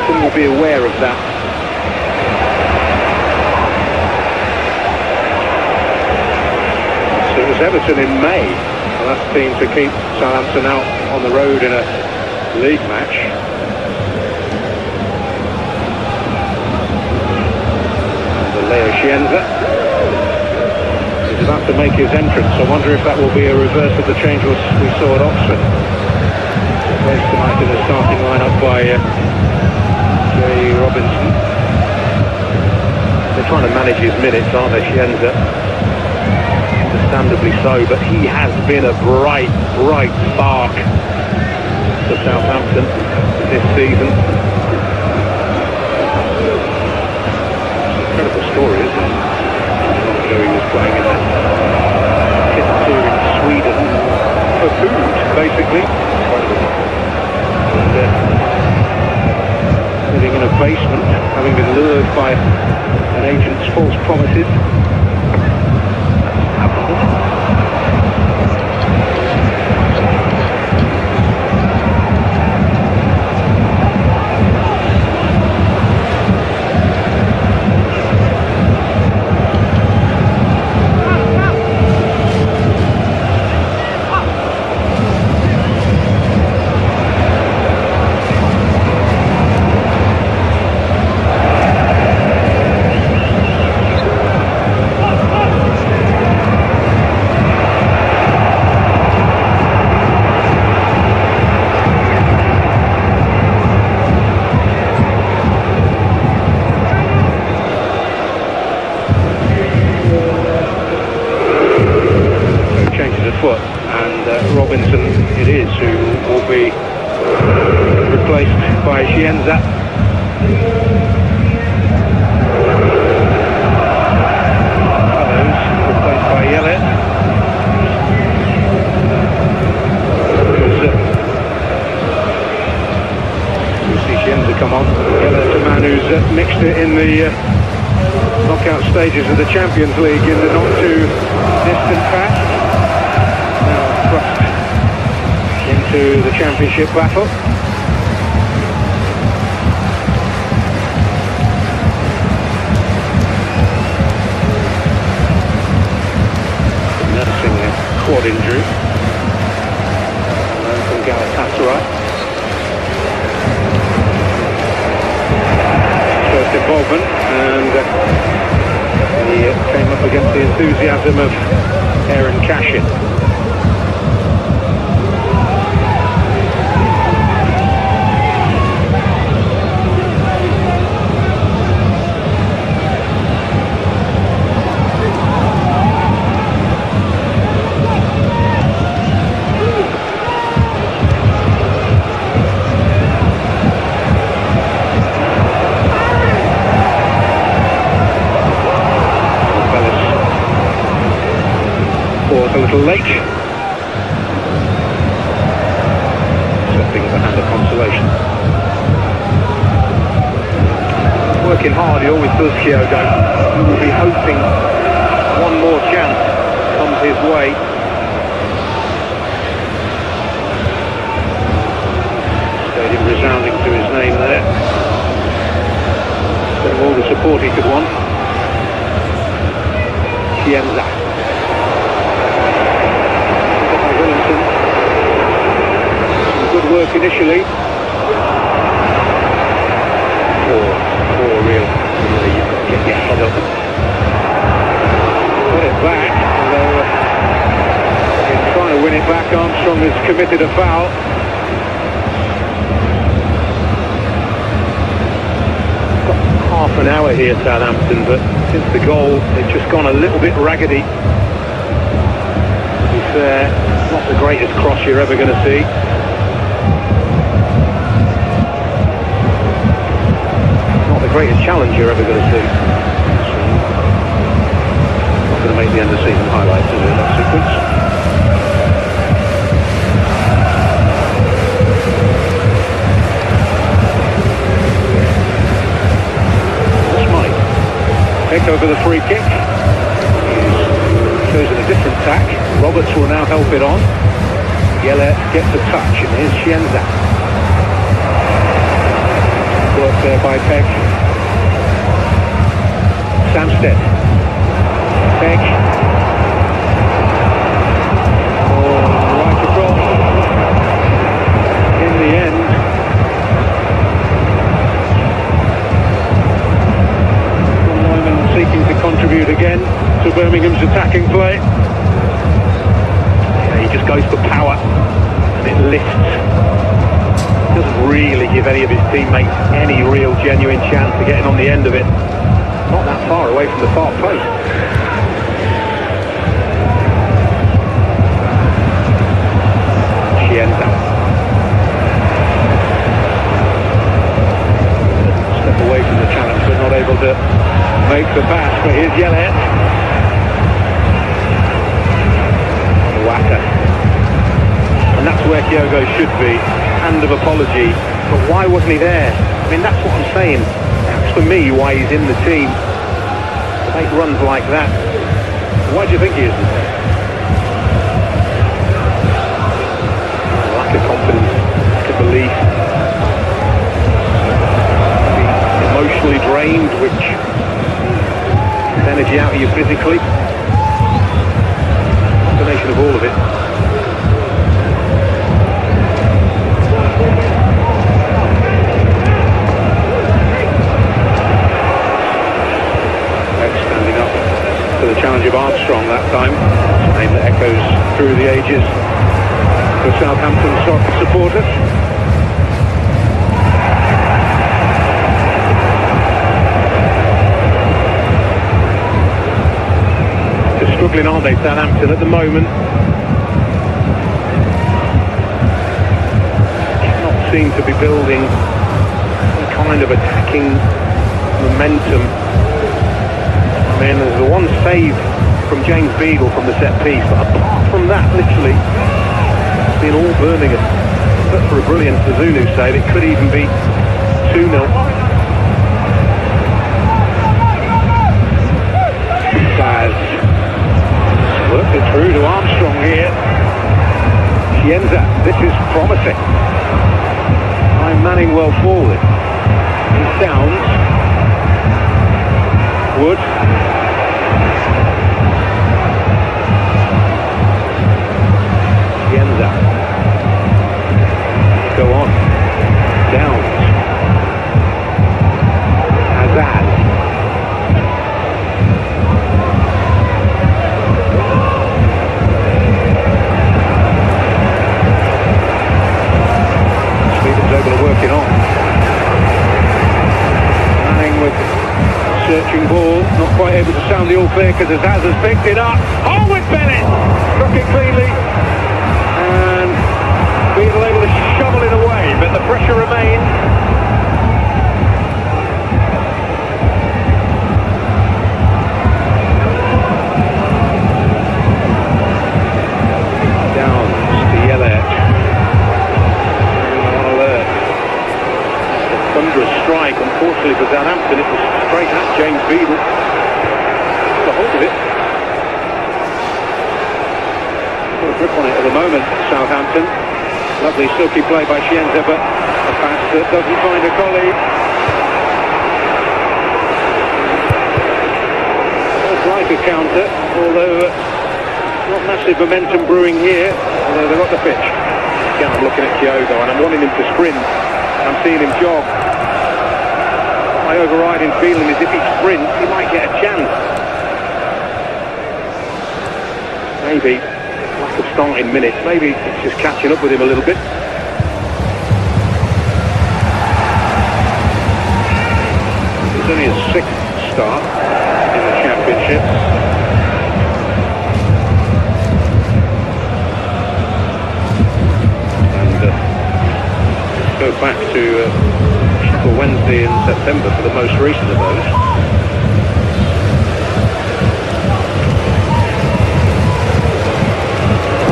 some will be aware of that. So it was Everton in May, the last team to keep Southampton out on the road in a league match. And Leo Scienza is about to make his entrance. I wonder if that will be a reverse of the change we saw at Oxford. Placed tonight in the starting lineup by Jay Robinson. They're trying to manage his minutes, aren't they, Scienza? Understandably so, but he has been a bright spark for Southampton this season. It's an incredible story, isn't it? He was playing in that kit tour in Sweden for food, basically. And, living in a basement, having been lured by an agent's false promises. Foot, and Robinson it is who will be replaced by Scienza. Fellows replaced by Yellet. We see Scienza come on. Yellet's a man who's mixed it in the knockout stages stages of the Champions League in the not too distant past. Now thrust into the Championship battle. Nursing a quad injury. From Galatasaray. First involvement, and he came up against the enthusiasm of Aaron Cashin. A little late. Something of a hand of consolation. Working hard, he always does, Kyogo. He will be hoping one more chance comes his way. Stadium resounding to his name there. Getting all the support he could want. Chienza. Good work initially. Poor real. You've got to get your head up. Put it back. Although in trying to win it back, Armstrong has committed a foul. Got half an hour here, Southampton, but since the goal, they've just gone a little bit raggedy. To be fair, not the greatest cross you're ever going to see. Not the greatest challenge you're ever going to see. Not going to make the end of season highlights, is it, that sequence? That's Mike. Pick over the free kick. He's chosen a different tack. Roberts will now help it on. Yeller gets a touch, and here's Chienza. Work there by Peck. Samstead. Peck. Right across. In the end. Neumann seeking to contribute again to Birmingham's attacking play. Yeah, he just goes for power and it lifts. Doesn't really give any of his teammates any real genuine chance of getting on the end of it. Not that far away from the far post. Chienza. Step away from the challenge, but not able to make the pass. But here's Yeller. Waka. And that's where Kyogo should be. Hand of apology, but why wasn't he there? I mean, that's what I'm saying. That's for me why he's in the team. To make runs like that. Why do you think he isn't there? Lack of confidence, lack of belief. Being emotionally drained, which takes energy out of you physically. Combination of all of it. To the challenge of Armstrong that time, a name that echoes through the ages for Southampton supporters. They're struggling, aren't they, Southampton at the moment? Cannot seem to be building some kind of attacking momentum. I mean, there's the one save from James Beadle from the set piece, but apart from that, literally, it's been all Birmingham. But for a brilliant Zunu save, it could even be 2-0. Chienza, this is promising. I'm Manning well forward. He's Downs. Wood. Chienza. Go on. Downs. Hazard. Able to work it on. Manning with searching ball, not quite able to sound the all clear because Azaz has picked it up. Oh, with Bennett! Struck it cleanly. And Beadle able to shovel it away, but the pressure remains. Downs to Yellet. Thunderous strike, unfortunately for Southampton. It was straight at James Beadle. The hold of it. Got a grip on it at the moment, Southampton. Lovely silky play by Chienza, but a pass that doesn't find a colleague. Looks like a counter, although not massive momentum brewing here, although they've got the pitch. Again, I'm looking at Kyogo and I'm wanting him to sprint. I'm seeing him jog. My overriding feeling is if he sprints, he might get a chance. Maybe lack of starting minutes. Maybe it's just catching up with him a little bit. It's only his 6th start in the Championship. And go back to Sheffield Wednesday in September for the most recent of those.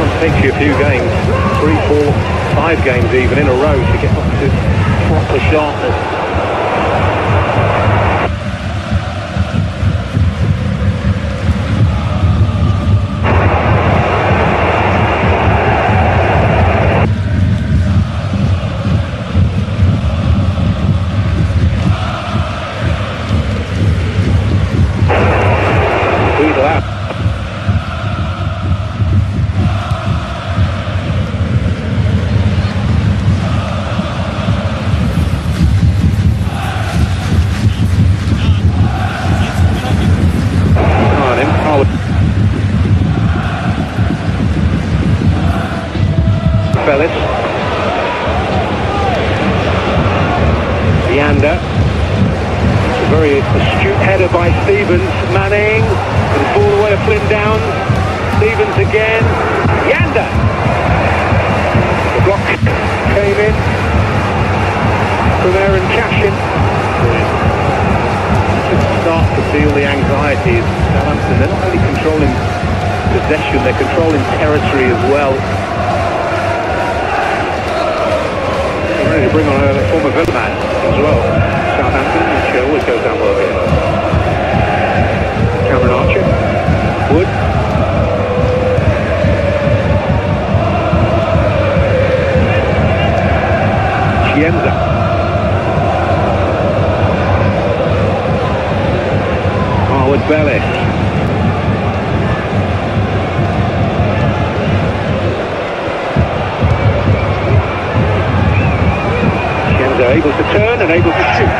It takes you a few games, 3, 4, 5 games even in a row to get up to proper sharpness. Bellis. Leander. It's a very astute header by Stevens. Manning. With the ball away to Flynn down. Stevens again. Leander. The block came in from Aaron Cashin. Start to feel the anxiety of Southampton. They're not only controlling possession, they're controlling territory as well. To bring on a former Villa man as well. Southampton, which always goes down well here. Cameron Archer. Wood. Chienza. With Bellis. Able to turn and able to shoot.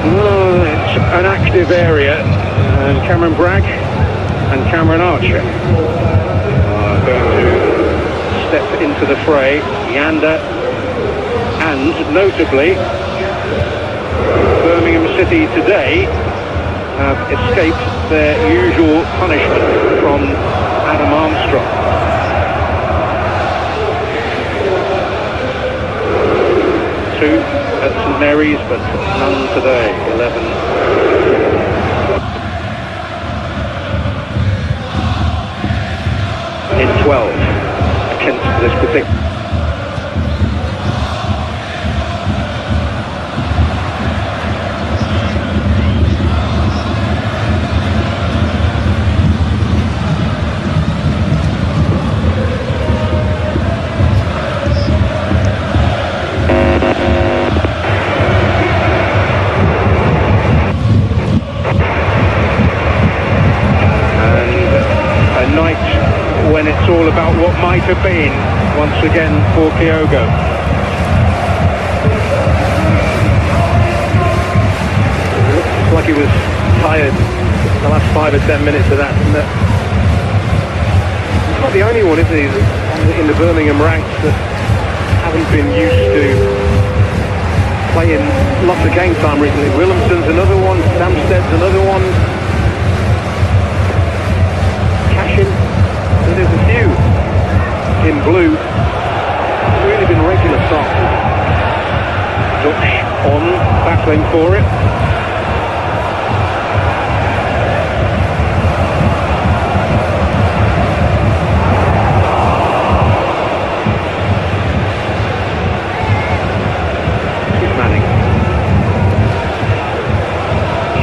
Oh, it's an active area, and Cameron Bragg and Cameron Archer are going to step into the fray. Yanda and notably Birmingham City today have escaped their usual punishment from Adam Armstrong. 2 at St Mary's, but none today. 11. In 12 against this particular. have been once again for Kyogo. Looks like he was tired the last 5 or 10 minutes of that. And he's not the only one, is he, in the Birmingham ranks that haven't been used to playing lots of game time recently. Williamson's another one, Samsted's another one, Cashin, and there's a few in blue. It's really been regular starters. Dutch on, battling for it.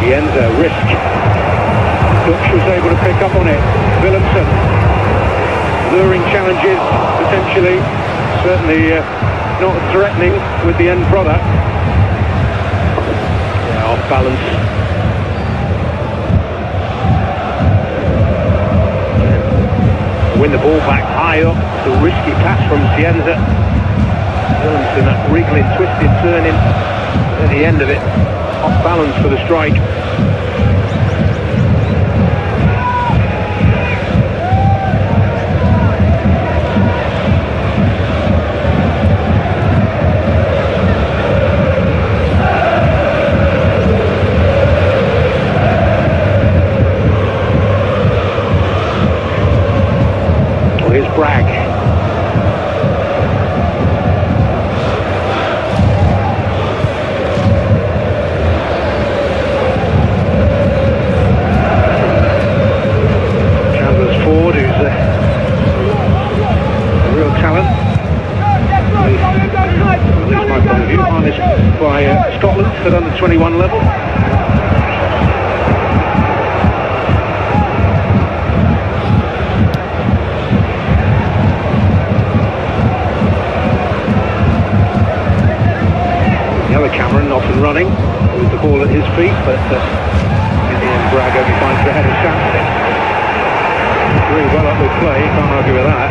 Enzo, risk. Dutch was able to pick up on it. Williamson, luring challenges, potentially, certainly not threatening with the end product. Yeah, off balance. Win the ball back high up. It's a risky pass from Cienza. Williamson, that wriggling, twisted, turning at the end of it. Off balance for the strike. Well, here's Bragg. By Scotland at under 21 level. Yellow Cameron off and running with the ball at his feet, but in the end Bragg only finds the head of Sampson. Really well up with play, can't argue with that.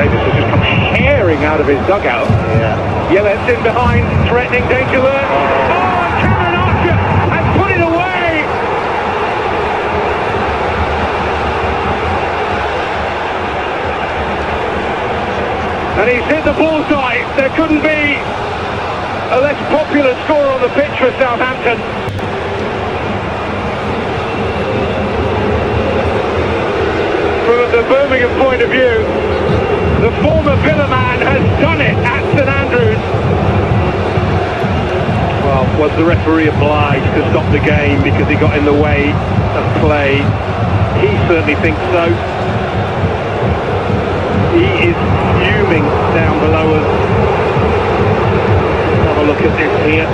Davis has just come tearing out of his dugout. Yeah. Yelet's in behind, threatening, danger alert. Oh, and Cameron Archer has put it away! And he's hit the bullseye. There couldn't be a less popular scorer on the pitch for Southampton. From the Birmingham point of view, the former Villa man has done it at St Andrews. Well, was the referee obliged to stop the game because he got in the way of play? He certainly thinks so. He is fuming down below us. Let's have a look at this here.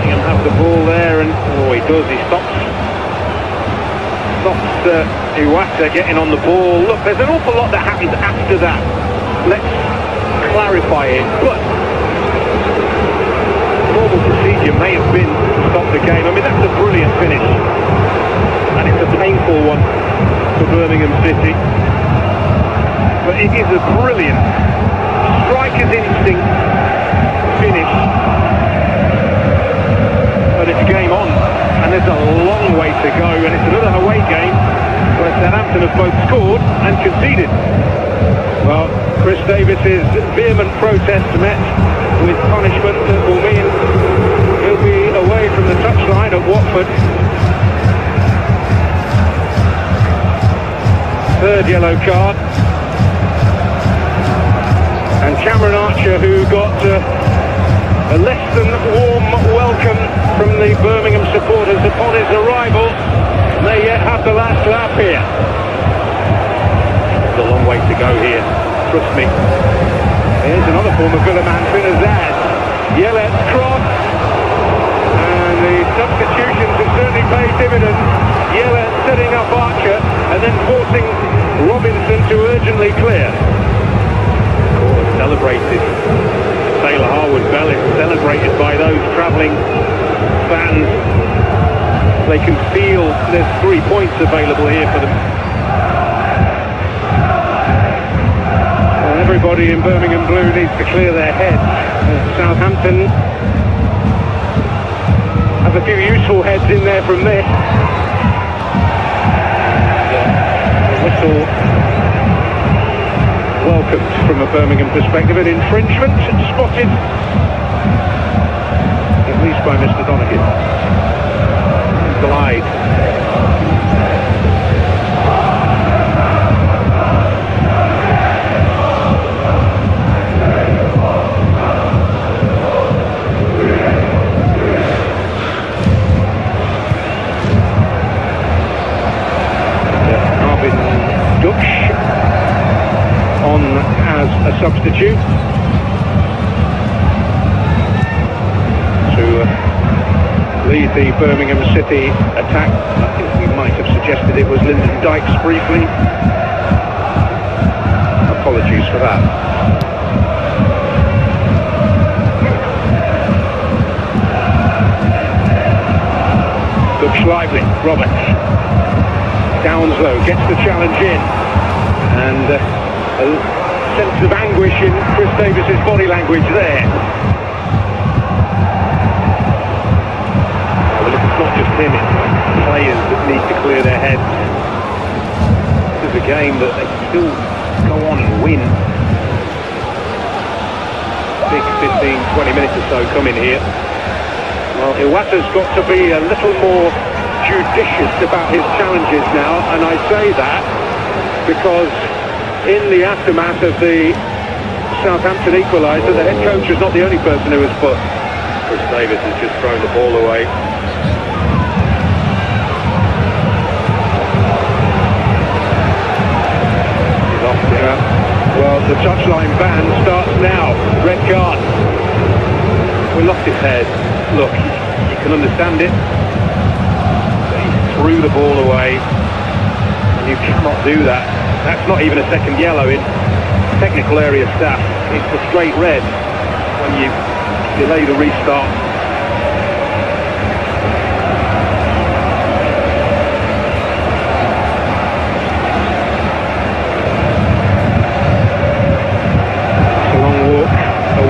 He can have the ball there, and oh, he does. He stops Iwata getting on the ball. Look, there's an awful lot that happens after that. Let's clarify it. But normal procedure may have been to stop the game. I mean, that's a brilliant finish, and it's a painful one for Birmingham City. But it is a brilliant striker's instinct finish, and it's game on. And there's a long way to go, and it's another away game where Southampton have both scored and conceded. Well, Chris Davis's vehement protest met with punishment that will mean he'll be away from the touchline at Watford. Third yellow card. And Cameron Archer, who got a less than warm welcome from the Birmingham supporters upon his arrival, may yet have the last laugh here. There's a long way to go here, trust me. Here's another former Villa man, Finazaz. Yelet's cross, and the substitutions have certainly paid dividends. Yelet setting up Archer and then forcing Robinson to urgently clear. Celebrated. Taylor Harwood Bell is celebrated by those travelling fans. they can feel there's 3 points available here for them. Well, everybody in Birmingham Blue needs to clear their heads. Southampton have a few useful heads in there from this. The whistle welcomed from a Birmingham perspective. An infringement spotted, at least by Mr. Donaghy. Glide. On as a substitute to lead the Birmingham City attack. I think we might have suggested it was Lyndon Dykes briefly. Apologies for that. Looks lively. Roberts. Downslow gets the challenge in, and a sense of anguish in Chris Davis's body language there. Well, it's not just him, it's players that need to clear their heads. This is a game that they can still go on and win. Big 15, 20 minutes or so coming here. Well, Iwata's got to be a little more judicious about his challenges now, and I say that because in the aftermath of the Southampton equaliser, the head coach was not the only person who was put. Chris Davis has just thrown the ball away. He's off there. Well, the touchline ban starts now. Red card. We lost his head. Look, you can understand it. Threw the ball away, and you cannot do that. That's not even a second yellow in technical area staff. It's a straight red when you delay the restart. It's a long walk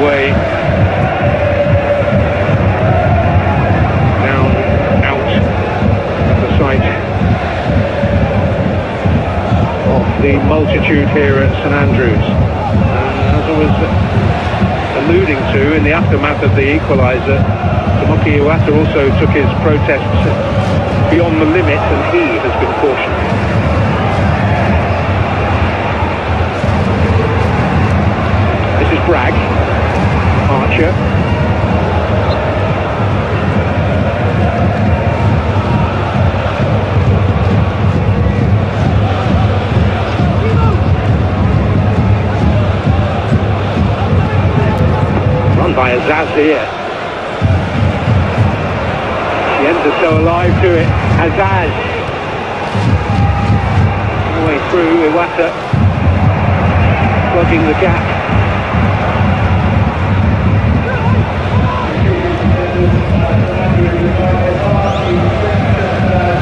away. The multitude here at St Andrews. As I was alluding to, in the aftermath of the equaliser, Tomoki Iwata also took his protests beyond the limit, and he has been cautioned. This is Bragg. Archer. By Azaz here. The ends are so alive to it. Azaz. All the way through, Iwata plugging the gap.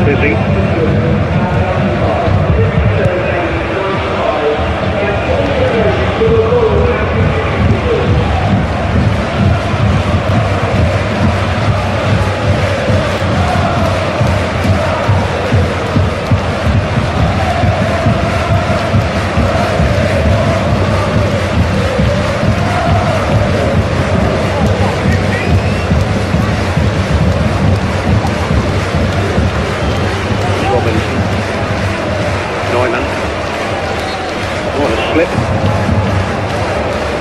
Busy.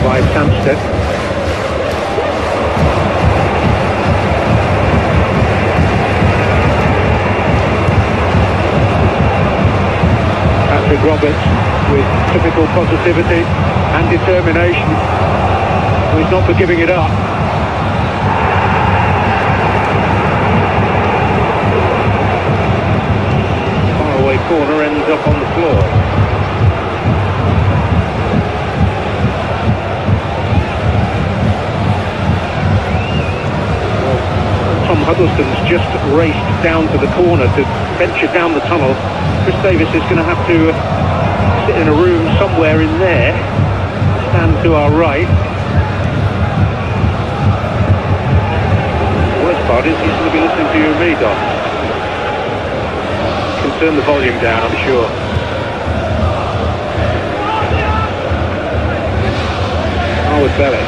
By Samstead. Patrick Roberts with typical positivity and determination. He's not for giving it up. Faraway corner ends up on the floor. Tom Huddlestone's just raced down to the corner to venture down the tunnel. Chris Davis is going to have to sit in a room somewhere in there. Stand to our right. The worst part is he's going to be listening to you and me, Don. Can turn the volume down, I'm sure. With Bellis.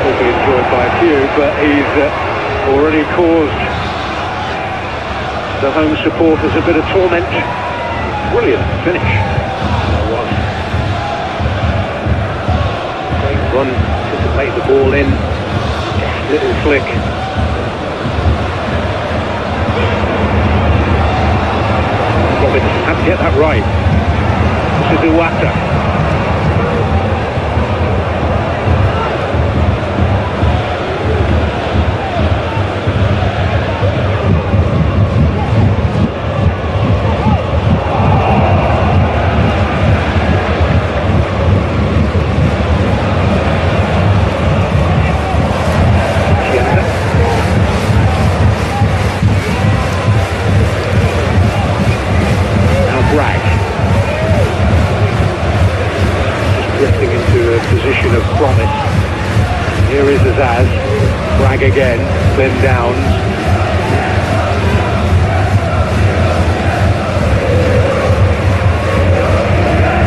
Will be enjoyed by a few, but he's already caused the home supporters a bit of torment. Brilliant finish. That was. Great run, anticipate the ball in. Little flick. Have to get that right. This is Iwata. Position of promise. Here is Azaz. Bragg again. Then Downs.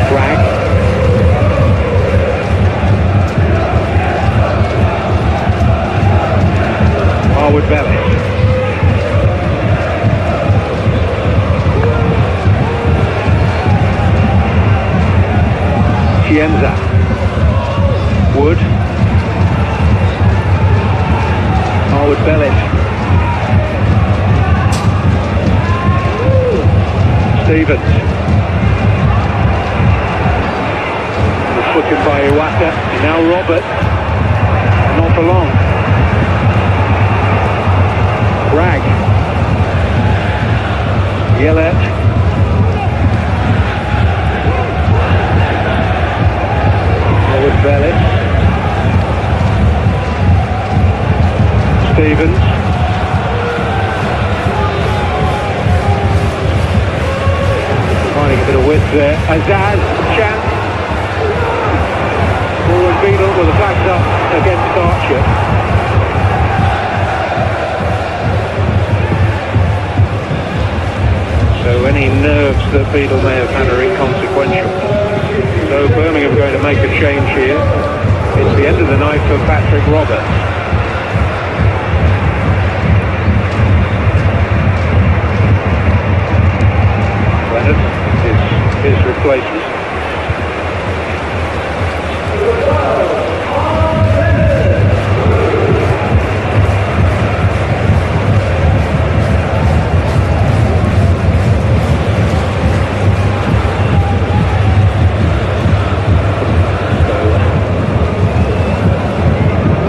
Bragg. Harwood Bellis. Chienza. Wood. Harwood Bellis. Stevens. The footed by Iwata. Now Robert. Not for long. Bragg. Yellett. Harwood Bellis. Stevens. Finding a bit of width there. Azaz, chance. Forward Beadle with the flags up against Archer. So any nerves that Beadle may have had are inconsequential. So Birmingham are going to make a change here. It's the end of the night for Patrick Roberts. His replacement.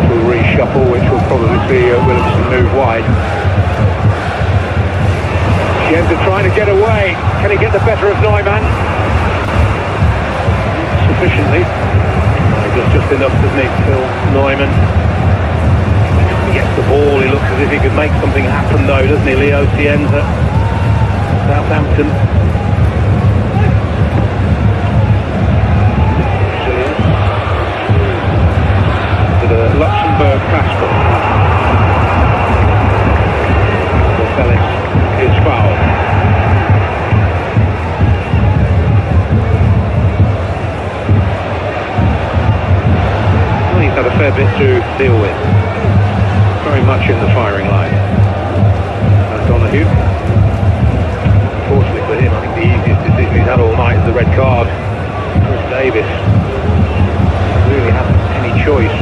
To reshuffle, which will probably see Williamson move wide. Chienza trying to get away. Can he get the better of Neumann? Sufficiently. He does just enough, doesn't he, Phil Neumann? He gets the ball, he looks as if he could make something happen though, doesn't he, Leo Chienza? Southampton. To the Luxembourg passport. Bellis is fouled. Well, he's had a fair bit to deal with. Very much in the firing line. Donahue. Unfortunately for him, I think the easiest decision he's had all night is the red card. Chris Davis really hasn't any choice.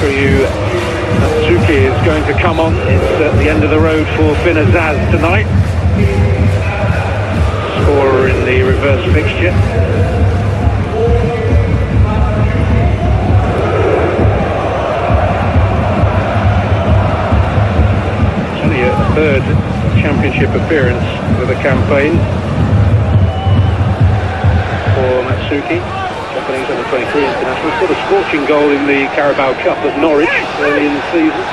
Natsuki is going to come on. It's at the end of the road for Finn Azaz tonight. Scorer in the reverse fixture. It's only championship appearance for the campaign for Matsuki, Japanese under-23 international. Scored a scorching goal in the Carabao Cup at Norwich early in the season.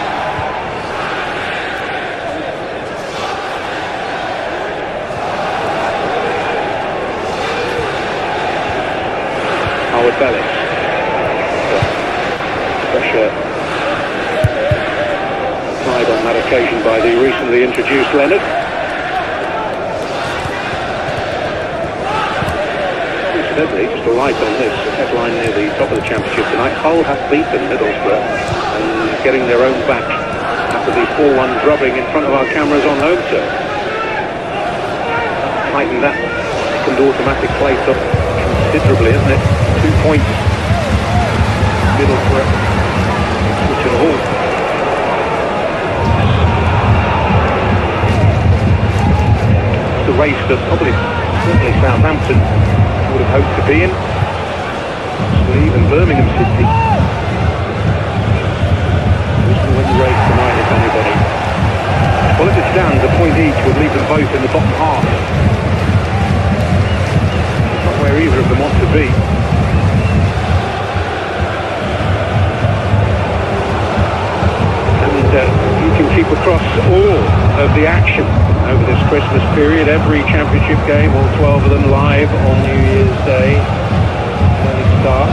Howard Bellis. Pressure applied on that occasion by the recently introduced Leonard. Incidentally, just a light on this headline near the top of the championship tonight: Hull have beaten Middlesbrough and getting their own back after the 4-1 drubbing in front of our cameras on home turf. Tighten that second automatic place up considerably, isn't it? 2 points. Middlesbrough switch and all. It's the race that certainly Southampton would have hoped to be in. So even Birmingham City doesn't win the race tonight, if anybody. Well, as it stands, a point each would leave them both in the bottom half. It's not where either of them want to be. And you can keep across all of the action over this Christmas period. Every championship game, all 12 of them live on New Year's Day. Early start,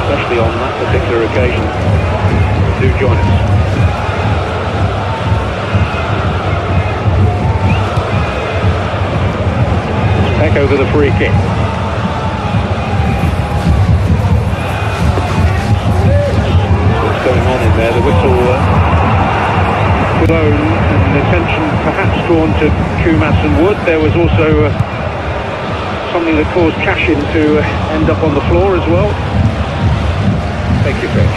especially on that particular occasion. Do join us. Peck over the free kick. What's going on in there? The whistle blown, and attention perhaps drawn to Kumas and Wood. There was also something that caused Cashin to end up on the floor as well. Take your pick.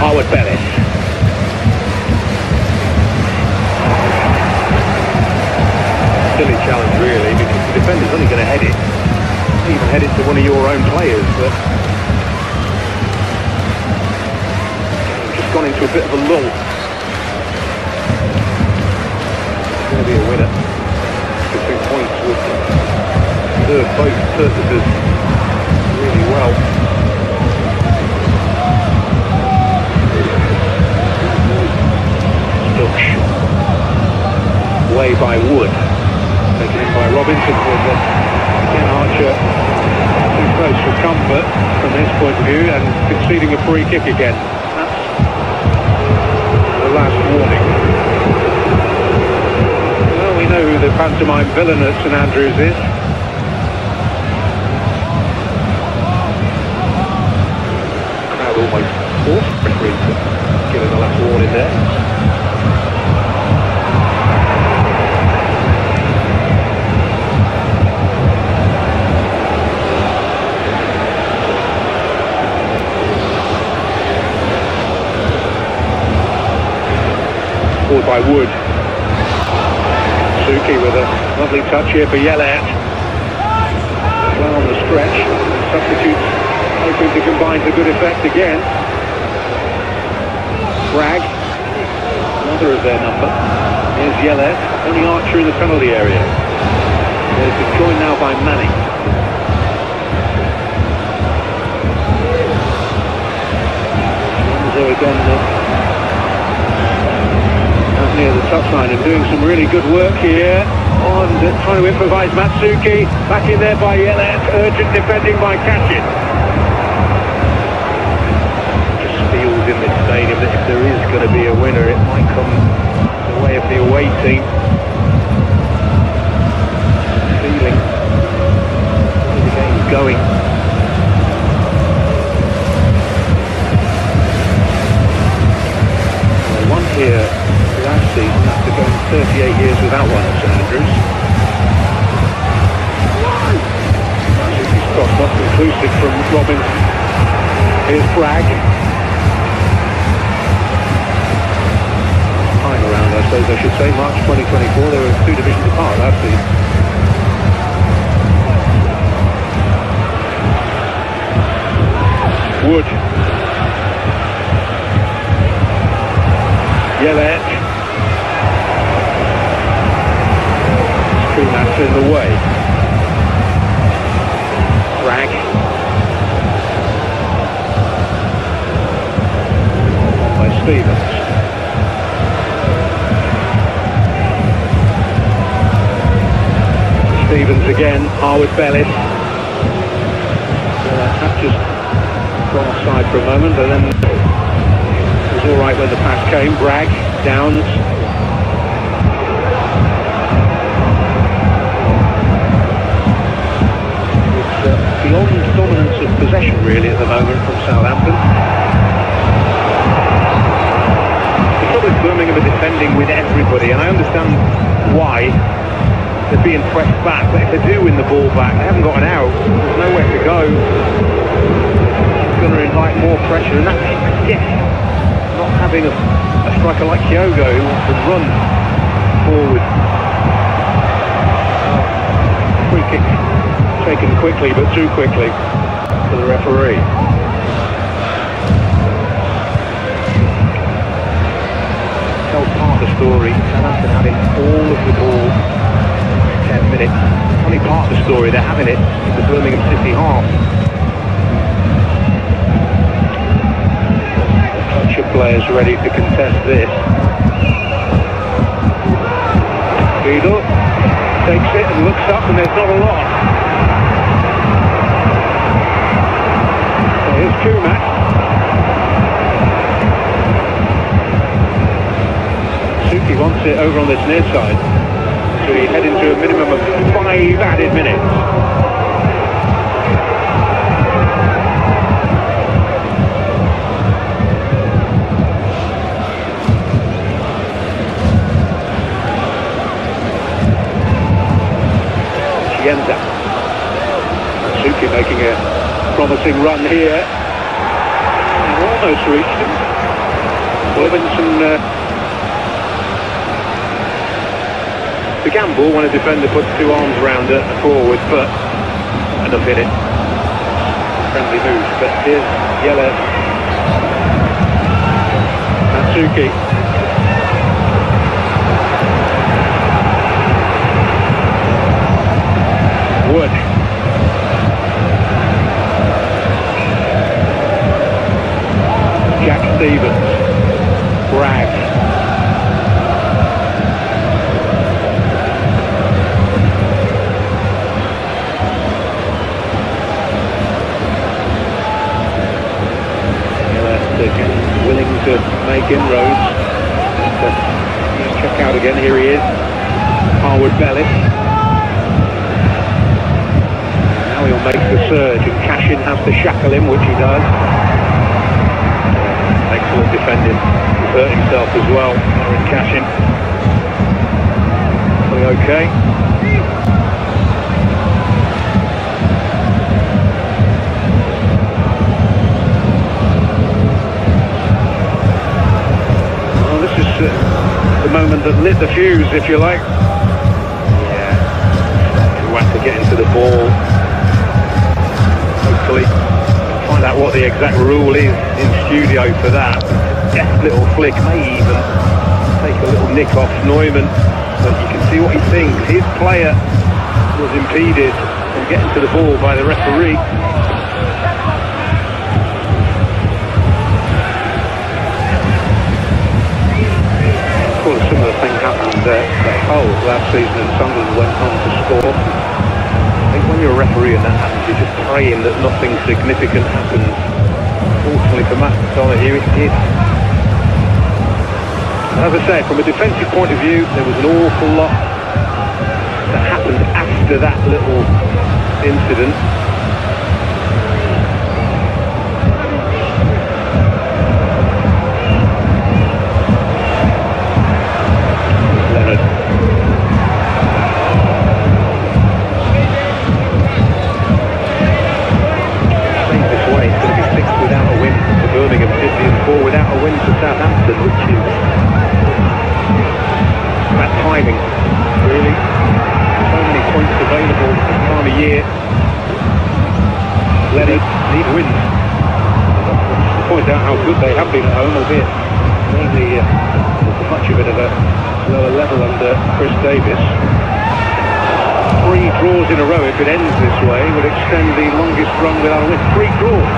Howard Bellis. Silly challenge really, because the defender's only going to head it. Even head it to one of your own players, but just gone into a bit of a lull. It's going to be a winner. The 2 points would serve both purposes really well. Stutch. Away by Wood. Taken in by Robinson. Again, Archer too close for comfort from his point of view, and conceding a free kick again. That's the last warning. Well, we know who the pantomime villain at St Andrews is. Crowd almost forced the referee to give him the last warning there. By Wood. Suki with a lovely touch here for Yellow. Well on the stretch. Substitutes hoping to combine to good effect again. Bragg, another of their number. Here's Yellow. Only Archer in the penalty area. They've been joined now by Manning. Again. Near the touchline and doing some really good work here on trying to improvise Matsuki. Back in there by Yelet. Urgent defending by Cashin. Just feels in this stadium that if there is going to be a winner, it might come the way of the away team. Feeling where the game's going. Well, one here last season after going 38 years without one at St Andrews. He's crossed up conclusive from Robinson. Here's Bragg. Time around, I suppose I should say, March 2024. They were 2 divisions apart last season. Wood. Yellet. That's in the way. Rag. By Stevens. Stevens again, Harwood Bellis. That just gone offside for a moment, but then it was alright when the pass came. Bragg, Downs. It's beyond dominance of possession really at the moment from Southampton. The trouble is Birmingham are defending with everybody, and I understand why. They're being pressed back, but if they do win the ball back, they haven't got an out. There's nowhere to go. It's going to invite more pressure, and that's, yes, not having a striker like Kyogo who wants to run forward. Free kick taken quickly, but too quickly for the referee. Tells part of the story. Southampton having all of the ball. 10 minutes. Only part of the story, they're having it in the Birmingham City half. Bunch of players ready to contest this. Beadle takes it and looks up, and there's not a lot. So here's Kumat. Suki wants it over on this near side. So we head into a minimum of 5 added minutes. Chienza. Suki making a promising run here. Almost reached him. Robinson the gamble when a defender puts 2 arms round a forward, but enough in it. Friendly move, but here's Yellow. Matsuki. Wood. Jack Stevens. Bragg. Willing to make inroads. Let's check out again. Here he is, Harwood Bellis. Now he'll make the surge, and Cashin has to shackle him, which he does. Excellent defending. He's hurt himself as well. Aaron Cashin. Okay. The moment that lit the fuse, if you like. Yeah, we'll have to get into the ball. Hopefully find out what the exact rule is in studio for that. Deft little flick, may even take a little nick off Neumann, but you can see what he thinks. His player was impeded from getting to the ball by the referee. Similar thing happened at Hull last season, and Sunderland went on to score. I think when you're a referee and that happens, you're just praying that nothing significant happens. Fortunately for Matt here it did. And as I say, from a defensive point of view, there was an awful lot that happened after that little incident. Birmingham City and 4 without a win for Southampton, which is bad timing, really. So many points available this time of year. much of it at a lower level under Chris Davis. 3 draws in a row, if it ends this way, would extend the longest run without a win. 3 draws.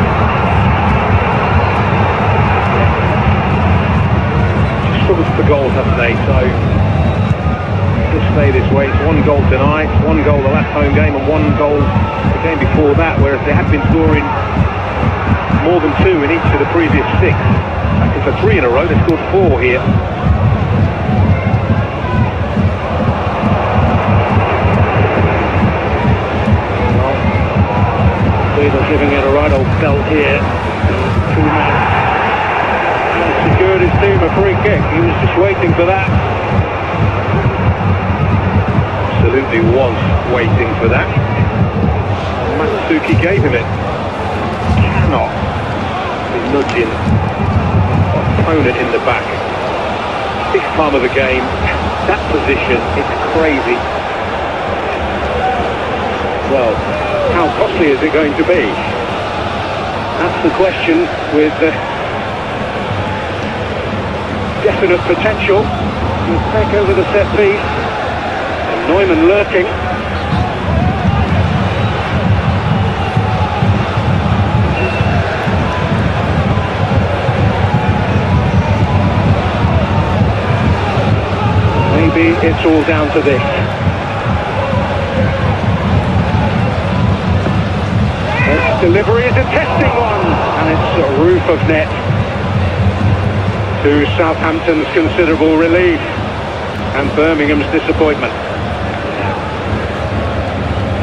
Struggled for goals, haven't they? So just stay this way. It's 1 goal tonight, 1 goal the last home game, and 1 goal the game before that. Whereas they had been scoring more than 2 in each of the previous 6. Actually, for 3 in a row, they scored 4 here. Weedle giving it a right old belt here. 2 men. Secured his team a free kick. He was just waiting for that. Absolutely was waiting for that. Matsuki gave him it. Cannot be nudging opponent in the back. 6th time of the game. That position, it's crazy. Well, how costly is it going to be? That's the question, with definite potential to take over the set piece. And Neumann lurking. Maybe it's all down to this. Its delivery is a testing one, and it's a roof of net to Southampton's considerable relief and Birmingham's disappointment.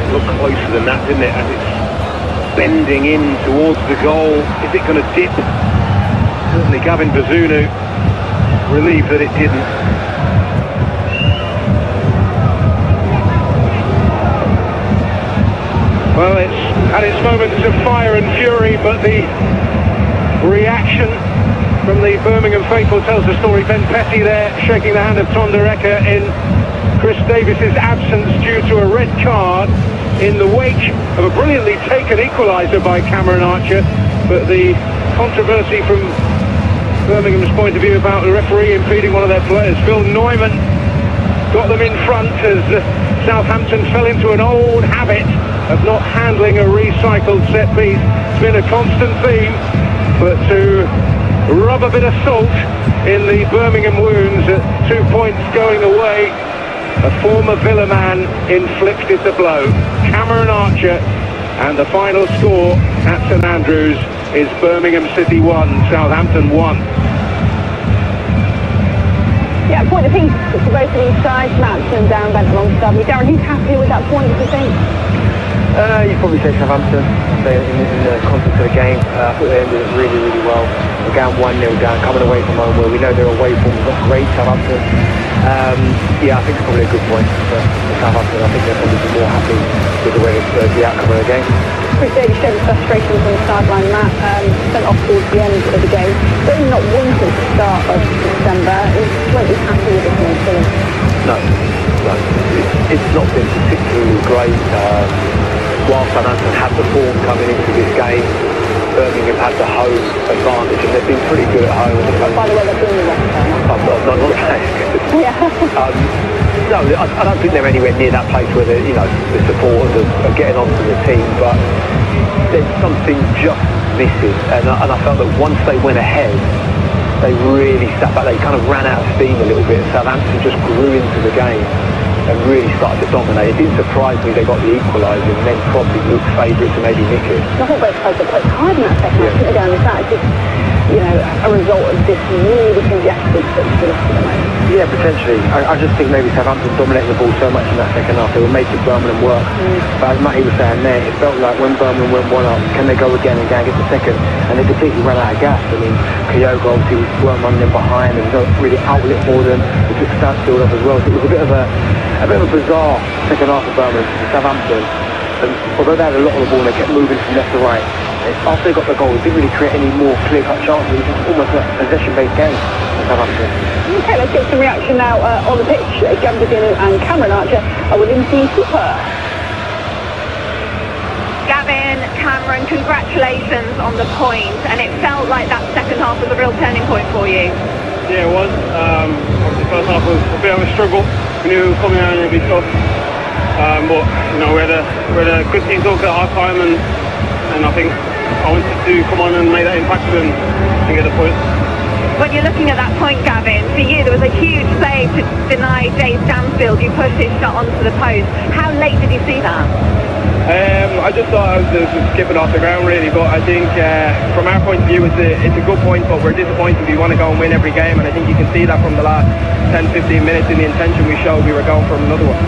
It looked closer than that, didn't it? As it's bending in towards the goal. Is it going to dip? Certainly Gavin Bazunu relieved that it didn't. Well, it's had its moments of fire and fury, but the reaction from the Birmingham faithful tells the story. Ben Petty there shaking the hand of Tonderecker in Chris Davis's absence due to a red card in the wake of a brilliantly taken equaliser by Cameron Archer. But the controversy from Birmingham's point of view about the referee impeding one of their players, Phil Neumann, got them in front as Southampton fell into an old habit of not handling a recycled set piece. It's been a constant theme, but to rub a bit of salt in the Birmingham wounds at 2 points going away, a former Villa man inflicted the blow. Cameron Archer, and the final score at St Andrews is Birmingham City 1, Southampton 1. Yeah, point apiece for both of these sides. Mattson down, bent alongside me. Darren, who's happy with that point, do you think? You'd probably say Southampton. In the context of the game, I thought they ended it really, really well. We're going 1-0 down, coming away from home where we know their away form is not great, Southampton. Yeah, I think it's probably a good point for Southampton. I think they're probably more happy with the way the outcome of the game. Chris Davis showed his frustration from the sideline, Matt, sent off towards the end of the game. But he's not won since the start of December. He won't be happy with this one, Philip. No. It's not been particularly great. While Southampton had the form coming into this game, Birmingham had the home advantage, and they've been pretty good at home. By the way, they're doing the West Ham. I'm not saying good. Yeah. No, I don't think they're anywhere near that place where the supporters are getting onto the team, but there's something just missing, and I felt that once they went ahead, they really sat back. They kind of ran out of steam a little bit. Southampton just grew into the game and really started to dominate. It didn't surprise me they got the equaliser and then probably looked favourite to maybe nick it. I thought both sides were quite hard in that second half, didn't they, Dan? Is that just, a result of this really congested fixture at the moment? Yeah, potentially. I just think maybe Southampton dominated the ball so much in that second half. They were making Birmingham work. But as Matty was saying there, it felt like when Birmingham went 1 up, can they go again and get the second? And they completely ran out of gas. I mean, Kyogo obviously weren't running in behind, and no really outlet for them. They took Stansfield up as well. So it was a bit of a bizarre second half of Birmingham to Southampton. And although they had a lot of the ball, they kept moving from left to right. And after they got the goal, it didn't really create any more clear-cut chances. It was just almost a possession-based game for Southampton. Okay, let's get some reaction now on the pitch. Gavin Bazunu and Cameron Archer are within the Super. Gavin, Cameron, congratulations on the point, and it felt like that second half was a real turning point for you. Yeah, it was. Obviously, the first half was a bit of a struggle. We knew coming out and it'd be tough. But we had a good team talk at half time, and I think I wanted to come on and make that impact and get the point. When you're looking at that point, Gavin, for you there was a huge save to deny Jay Stansfield. You pushed his shot onto the post. How late did you see that? I just thought I was just skipping off the ground really, but I think from our point of view it's a good point, but we're disappointed. We want to go and win every game, and I think you can see that from the last 10-15 minutes in the intention we showed. We were going for another one.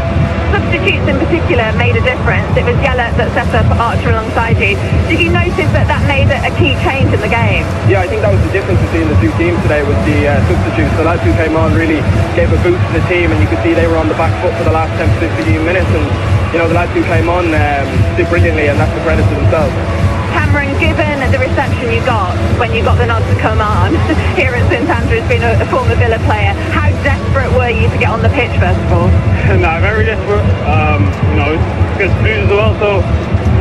Substitutes in particular made a difference. It was Yella that set up Archer alongside you. Did you notice that made a key change in the game? Yeah, I think that was the difference between the two teams today with the substitutes. The lads who came on really gave a boost to the team, and you could see they were on the back foot for the last 10-15 minutes, and the lads who came on did brilliantly, and that's the credit to themselves. Cameron, given the reception you got when you got the nod to come on here at St Andrews, being a former Villa player, how desperate were you to get on the pitch first of all? No, very desperate. It's good Blues as well, so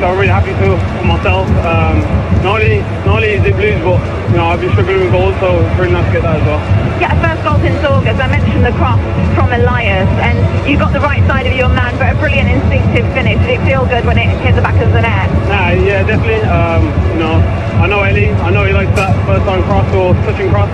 I'm really happy for myself. Not only is it Blues, but I've been struggling with goals, so it's really nice to get that as well. Yeah, first goal since August. I mentioned the cross from Elias, and you got the right side of your man, but a brilliant instinctive finish. Did it feel good when it hit the back of the net? Yeah, definitely. I know Ellie. I know he likes that first time cross or touching cross.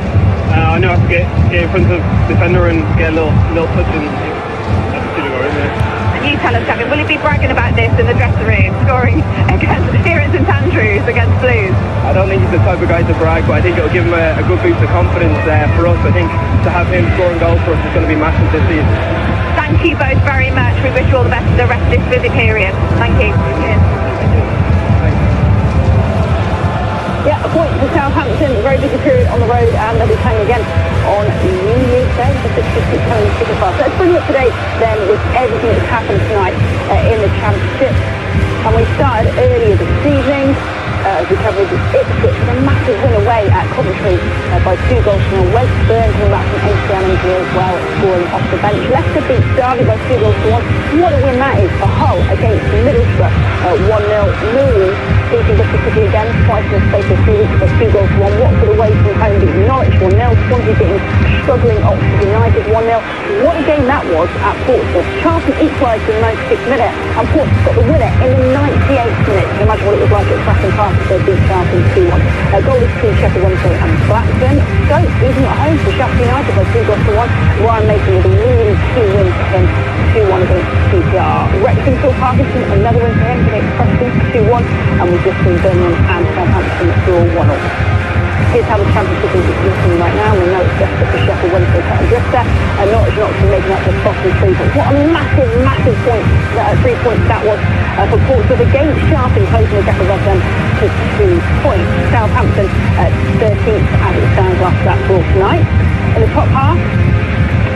I know how to get in front of defender and get a little touch and go in there. And you tell us, Gavin, will you be bragging about this in the dressing room, scoring against here at St Andrews against Blues? I don't think he's the type of guy to brag, but I think it'll give him a good boost of confidence for us. I think to have him scoring goals for us is going to be massive this season. Thank you both very much. We wish you all the best for the rest of this busy period. Thank you. Cheers. Yeah, a point for Southampton, a very busy period on the road, and they'll be playing again on New Year's Day. The 6:50 coming super fast. Let's bring you up to date then with everything that's happened tonight in the Championship. And we started earlier this evening as we covered Ipswich with a massive win away at Coventry by 2 goals to 0. West Burn coming back from NCL injury as well, scoring off the bench. Leicester beat Derby by 2 goals to 1. What a win that is for Hull against Middlesbrough, 1-0. Millwall beating Bristol City again twice in the space of 3 weeks by 2 goals to 1. Watford away from home beating Norwich 1-0. Swansea beating struggling Oxford United 1-0. What a game that was at Portsmouth. Charlton equalised in the 96th minute, and Portsmouth got the winner in the 98th minute. You can imagine what it was like at Clapham Park if they beat Charlton 2-1. Goal is between Sheffield Wednesday and Blackburn. Stoke losing at home to Sheffield United by 2 goals to 1. Ryan Mason with a really key win for him, 2-1 against QPR. Wrexham Phil Parkinson, another win for him against Preston, 2-1. And we've just seen Birmingham and Southampton draw 1-0. Here's how the Championship is looking right now. We know it's desperate for Sheffield Wednesday to adrift there, and Norwich and Oxford making up the bottom 3 points. What a massive point, 3 points that was for Portsmouth against Charlton, closing the gap above them to 2 points. Southampton at 13th as it stands after that draw tonight. In the top half,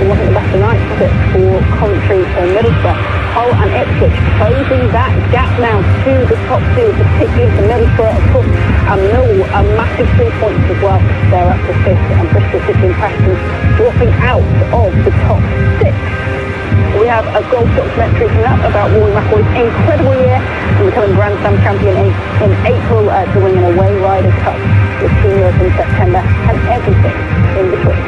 it wasn't the best of nights, was it, for Coventry and Middlesbrough. Hull and Ipswich closing that gap now to the top 2, particularly for Middlesbrough, of course, and Millwall a massive 3 points as well. They're up to 5th, and Bristol City and Preston dropping out of the top 6. We have a golf documentary coming up about Rory McIlroy's incredible year and becoming Grand Slam champion in April to win an away Ryder Cup with Team Europe in September, and everything in between.